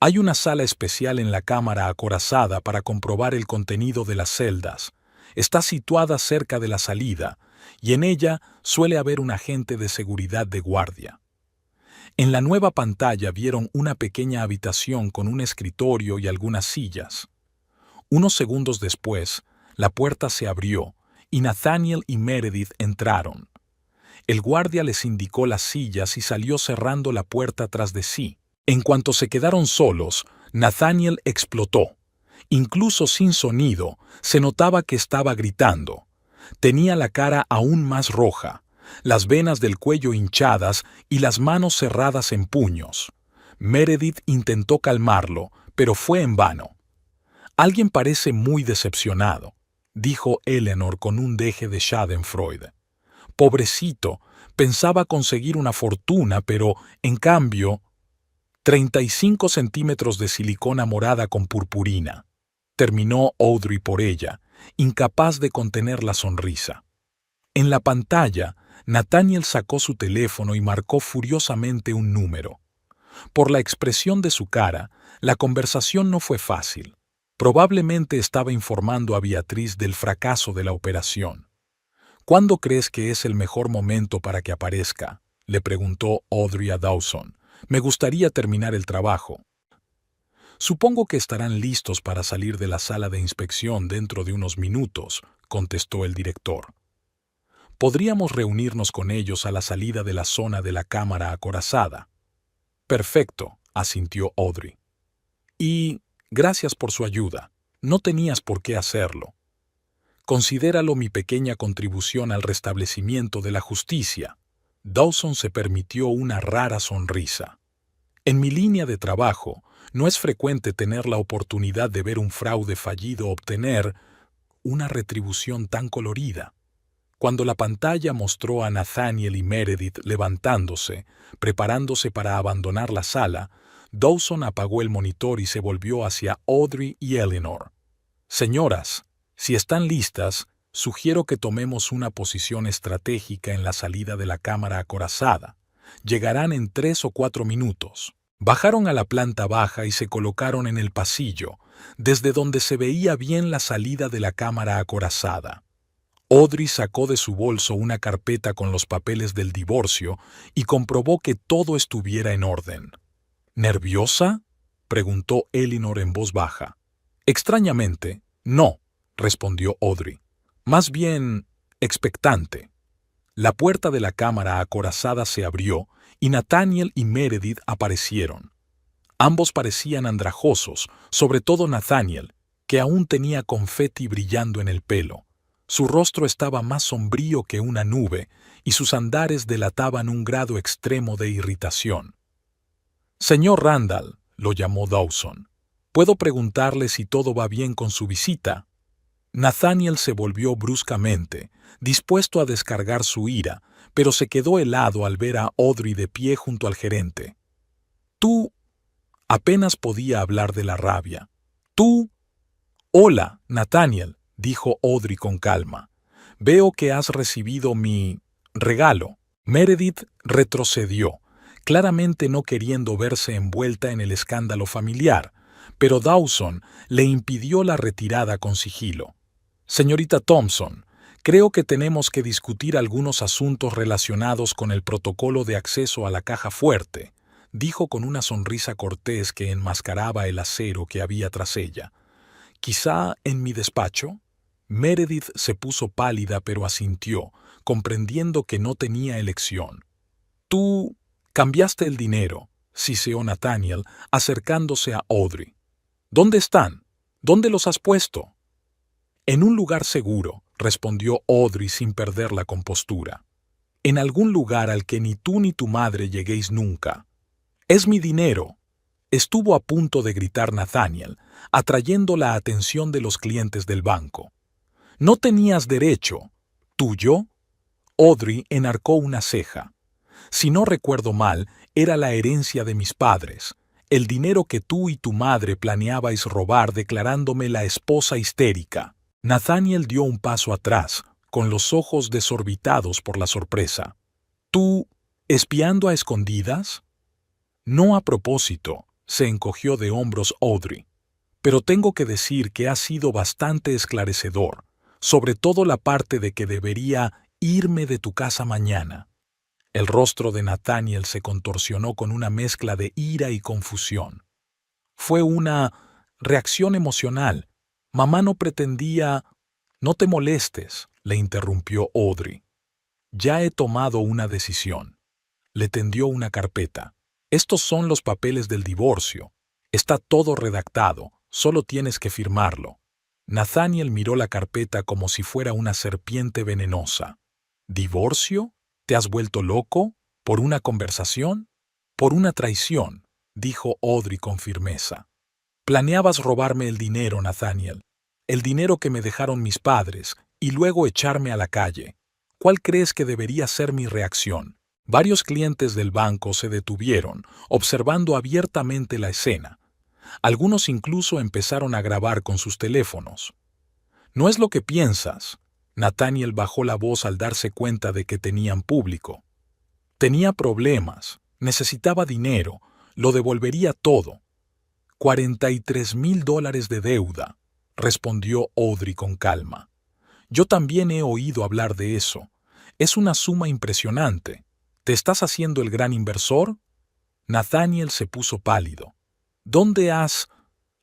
Hay una sala especial en la cámara acorazada para comprobar el contenido de las celdas. Está situada cerca de la salida, y en ella suele haber un agente de seguridad de guardia. En la nueva pantalla vieron una pequeña habitación con un escritorio y algunas sillas. Unos segundos después, la puerta se abrió, y Nathaniel y Meredith entraron. El guardia les indicó las sillas y salió cerrando la puerta tras de sí. En cuanto se quedaron solos, Nathaniel explotó. Incluso sin sonido, se notaba que estaba gritando. Tenía la cara aún más roja, las venas del cuello hinchadas y las manos cerradas en puños. Meredith intentó calmarlo, pero fue en vano. «Alguien parece muy decepcionado», dijo Eleanor con un deje de schadenfreude. «Pobrecito, pensaba conseguir una fortuna, pero, en cambio, 35 centímetros de silicona morada con purpurina», terminó Audrey por ella, incapaz de contener la sonrisa. En la pantalla, Nathaniel sacó su teléfono y marcó furiosamente un número. Por la expresión de su cara, la conversación no fue fácil. Probablemente estaba informando a Beatriz del fracaso de la operación. «¿Cuándo crees que es el mejor momento para que aparezca?», le preguntó Audrey a Dawson. «Me gustaría terminar el trabajo». «Supongo que estarán listos para salir de la sala de inspección dentro de unos minutos», contestó el director. «Podríamos reunirnos con ellos a la salida de la zona de la cámara acorazada». «Perfecto», asintió Audrey. «Y gracias por su ayuda. No tenías por qué hacerlo. Considéralo mi pequeña contribución al restablecimiento de la justicia». Dawson se permitió una rara sonrisa. «En mi línea de trabajo, no es frecuente tener la oportunidad de ver un fraude fallido obtener una retribución tan colorida». Cuando la pantalla mostró a Nathaniel y Meredith levantándose, preparándose para abandonar la sala, Dawson apagó el monitor y se volvió hacia Audrey y Eleanor. «Señoras, si están listas, sugiero que tomemos una posición estratégica en la salida de la cámara acorazada. Llegarán en 3 o 4 minutos». Bajaron a la planta baja y se colocaron en el pasillo, desde donde se veía bien la salida de la cámara acorazada. Audrey sacó de su bolso una carpeta con los papeles del divorcio y comprobó que todo estuviera en orden. «¿Nerviosa?», preguntó Eleanor en voz baja. «Extrañamente, no», respondió Audrey. «Más bien, expectante». La puerta de la cámara acorazada se abrió y Nathaniel y Meredith aparecieron. Ambos parecían andrajosos, sobre todo Nathaniel, que aún tenía confeti brillando en el pelo. Su rostro estaba más sombrío que una nube y sus andares delataban un grado extremo de irritación. «Señor Randall», lo llamó Dawson, «¿puedo preguntarle si todo va bien con su visita?». Nathaniel se volvió bruscamente, dispuesto a descargar su ira, pero se quedó helado al ver a Audrey de pie junto al gerente. «Tú...» Apenas podía hablar de la rabia. «Tú...» «Hola, Nathaniel», dijo Audrey con calma. «Veo que has recibido mi regalo». Meredith retrocedió, claramente no queriendo verse envuelta en el escándalo familiar, pero Dawson le impidió la retirada con sigilo. «Señorita Thompson, creo que tenemos que discutir algunos asuntos relacionados con el protocolo de acceso a la caja fuerte», dijo con una sonrisa cortés que enmascaraba el acero que había tras ella. «¿Quizá en mi despacho?». Meredith se puso pálida pero asintió, comprendiendo que no tenía elección. «Tú cambiaste el dinero», siseó Nathaniel, acercándose a Audrey. «¿Dónde están? ¿Dónde los has puesto?». «En un lugar seguro», respondió Audrey sin perder la compostura. «En algún lugar al que ni tú ni tu madre lleguéis nunca. Es mi dinero. Estuvo a punto de gritar Nathaniel, atrayendo la atención de los clientes del banco. «No tenías derecho. ¿Tuyo?» Audrey enarcó una ceja. «Si no recuerdo mal, era la herencia de mis padres, el dinero que tú y tu madre planeabais robar declarándome la esposa histérica». Nathaniel dio un paso atrás, con los ojos desorbitados por la sorpresa. «¿Tú, espiando a escondidas?» «No a propósito», se encogió de hombros Audrey. «Pero tengo que decir que ha sido bastante esclarecedor, sobre todo la parte de que debería irme de tu casa mañana». El rostro de Nathaniel se contorsionó con una mezcla de ira y confusión. «Fue una reacción emocional. Mamá no pretendía...» «No te molestes», le interrumpió Audrey. «Ya he tomado una decisión». Le tendió una carpeta. «Estos son los papeles del divorcio. Está todo redactado, solo tienes que firmarlo». Nathaniel miró la carpeta como si fuera una serpiente venenosa. «¿Divorcio? ¿Te has vuelto loco? ¿Por una conversación?» «Por una traición», dijo Audrey con firmeza. «Planeabas robarme el dinero, Nathaniel. El dinero que me dejaron mis padres, y luego echarme a la calle. ¿Cuál crees que debería ser mi reacción?» Varios clientes del banco se detuvieron, observando abiertamente la escena. Algunos incluso empezaron a grabar con sus teléfonos. «No es lo que piensas». Nathaniel bajó la voz al darse cuenta de que tenían público. «Tenía problemas, necesitaba dinero, lo devolvería todo». $43,000 de deuda, respondió Audrey con calma. «Yo también he oído hablar de eso. Es una suma impresionante. ¿Te estás haciendo el gran inversor?» Nathaniel se puso pálido. «¿Dónde has...?»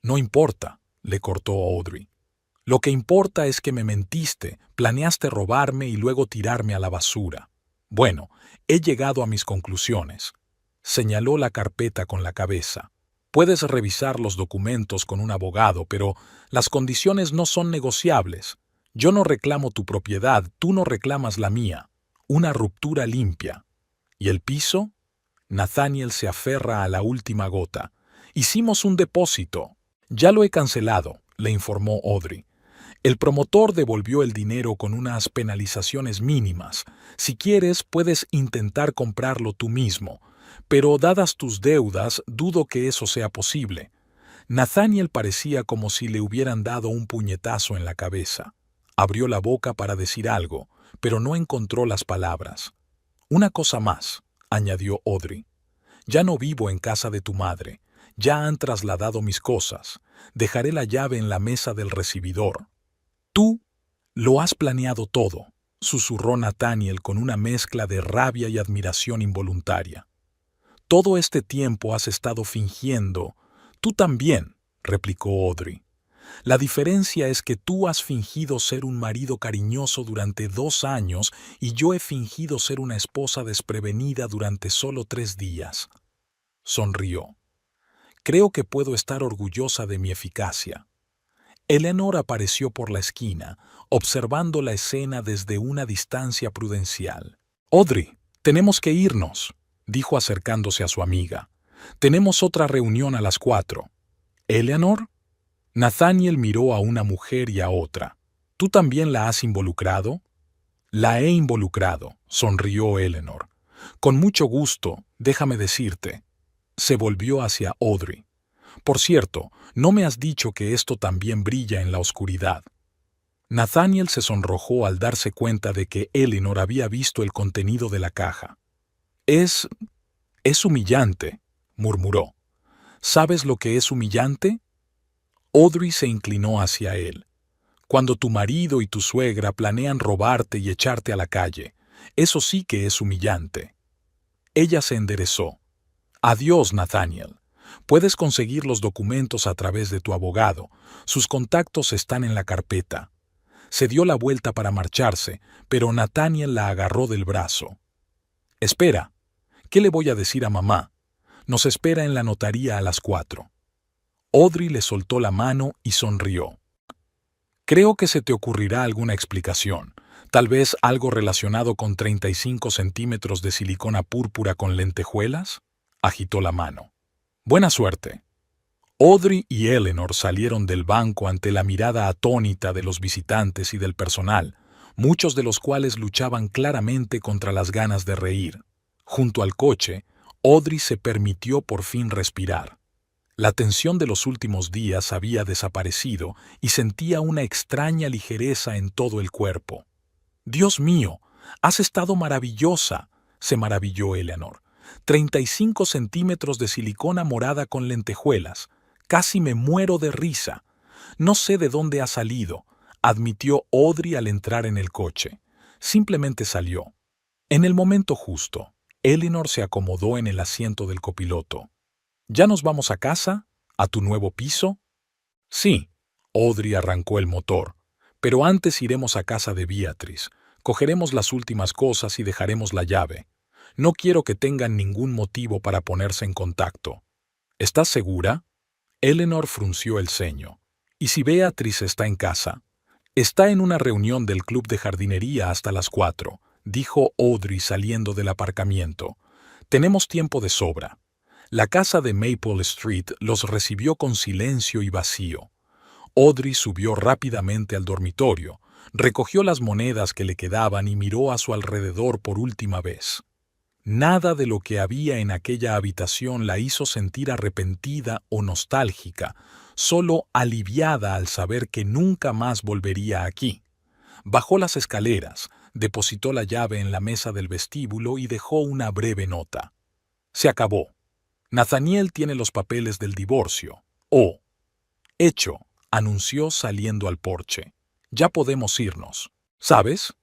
«No importa», le cortó Audrey. «Lo que importa es que me mentiste, planeaste robarme y luego tirarme a la basura. Bueno, he llegado a mis conclusiones». Señaló la carpeta con la cabeza. «Puedes revisar los documentos con un abogado, pero las condiciones no son negociables. Yo no reclamo tu propiedad, tú no reclamas la mía. Una ruptura limpia». «¿Y el piso?» Nathaniel se aferra a la última gota. «Hicimos un depósito». «Ya lo he cancelado», le informó Audrey. «El promotor devolvió el dinero con unas penalizaciones mínimas. Si quieres, puedes intentar comprarlo tú mismo, pero dadas tus deudas, dudo que eso sea posible». Nathaniel parecía como si le hubieran dado un puñetazo en la cabeza. Abrió la boca para decir algo, pero no encontró las palabras. «Una cosa más», añadió Audrey. «Ya no vivo en casa de tu madre. Ya han trasladado mis cosas. Dejaré la llave en la mesa del recibidor». «Tú lo has planeado todo», susurró Nathaniel con una mezcla de rabia y admiración involuntaria. «Todo este tiempo has estado fingiendo». «Tú también», replicó Audrey. «La diferencia es que tú has fingido ser un marido cariñoso durante 2 años y yo he fingido ser una esposa desprevenida durante solo 3 días». Sonrió. «Creo que puedo estar orgullosa de mi eficacia». Eleanor apareció por la esquina, observando la escena desde una distancia prudencial. «Audrey, tenemos que irnos», dijo acercándose a su amiga. «Tenemos otra reunión a las 4. «¿Eleanor?» Nathaniel miró a una mujer y a otra. «¿Tú también la has involucrado?» «La he involucrado», sonrió Eleanor. «Con mucho gusto, déjame decirte». Se volvió hacia Audrey. «Por cierto, no me has dicho que esto también brilla en la oscuridad». Nathaniel se sonrojó al darse cuenta de que Eleanor había visto el contenido de la caja. Es humillante», murmuró. «¿Sabes lo que es humillante?» Audrey se inclinó hacia él. «Cuando tu marido y tu suegra planean robarte y echarte a la calle, eso sí que es humillante». Ella se enderezó. «Adiós, Nathaniel. Puedes conseguir los documentos a través de tu abogado. Sus contactos están en la carpeta». Se dio la vuelta para marcharse, pero Nathaniel la agarró del brazo. «Espera. ¿Qué le voy a decir a mamá? Nos espera en la notaría a las 4». Audrey le soltó la mano y sonrió. «Creo que se te ocurrirá alguna explicación, tal vez algo relacionado con 35 centímetros de silicona púrpura con lentejuelas». Agitó la mano. Buena suerte. Audrey y Eleanor salieron del banco ante la mirada atónita de los visitantes y del personal, muchos de los cuales luchaban claramente contra las ganas de reír. Junto al coche, Audrey se permitió por fin respirar. La tensión de los últimos días había desaparecido y sentía una extraña ligereza en todo el cuerpo. «Dios mío, has estado maravillosa», se maravilló Eleanor. 35 centímetros de silicona morada con lentejuelas. Casi me muero de risa. No sé de dónde ha salido, admitió Audrey al entrar en el coche. Simplemente salió. En el momento justo, Eleanor se acomodó en el asiento del copiloto. ¿Ya nos vamos a casa? ¿A tu nuevo piso? Sí. Audrey arrancó el motor. Pero antes iremos a casa de Beatrice. Cogeremos las últimas cosas y dejaremos la llave. No quiero que tengan ningún motivo para ponerse en contacto. ¿Estás segura? Eleanor frunció el ceño. ¿Y si Beatrice está en casa? Está en una reunión del club de jardinería hasta las 4, dijo Audrey saliendo del aparcamiento. Tenemos tiempo de sobra. La casa de Maple Street los recibió con silencio y vacío. Audrey subió rápidamente al dormitorio, recogió las monedas que le quedaban y miró a su alrededor por última vez. Nada de lo que había en aquella habitación la hizo sentir arrepentida o nostálgica, solo aliviada al saber que nunca más volvería aquí. Bajó las escaleras, depositó la llave en la mesa del vestíbulo y dejó una breve nota. Se acabó. Nathaniel tiene los papeles del divorcio. Oh. Hecho, anunció saliendo al porche. Ya podemos irnos. ¿Sabes?,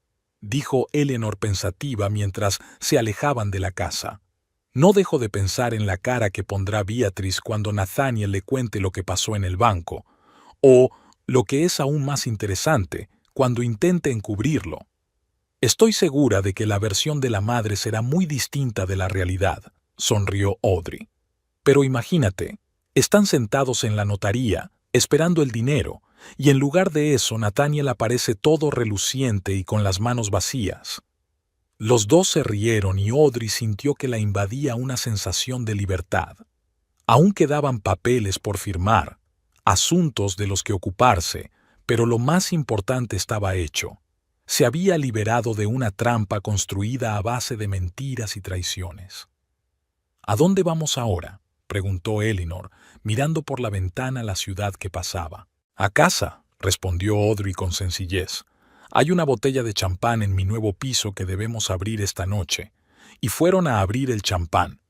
dijo Eleanor pensativa mientras se alejaban de la casa. No dejo de pensar en la cara que pondrá Beatrice cuando Nathaniel le cuente lo que pasó en el banco, o, lo que es aún más interesante, cuando intente encubrirlo. Estoy segura de que la versión de la madre será muy distinta de la realidad, sonrió Audrey. Pero imagínate, están sentados en la notaría, esperando el dinero, y en lugar de eso Nathaniel aparece todo reluciente y con las manos vacías. Los dos se rieron y Audrey sintió que la invadía una sensación de libertad. Aún quedaban papeles por firmar, asuntos de los que ocuparse, pero lo más importante estaba hecho. Se había liberado de una trampa construida a base de mentiras y traiciones. ¿A dónde vamos ahora?, preguntó Eleanor, mirando por la ventana la ciudad que pasaba. «A casa», respondió Audrey con sencillez. «Hay una botella de champán en mi nuevo piso que debemos abrir esta noche». Y fueron a abrir el champán.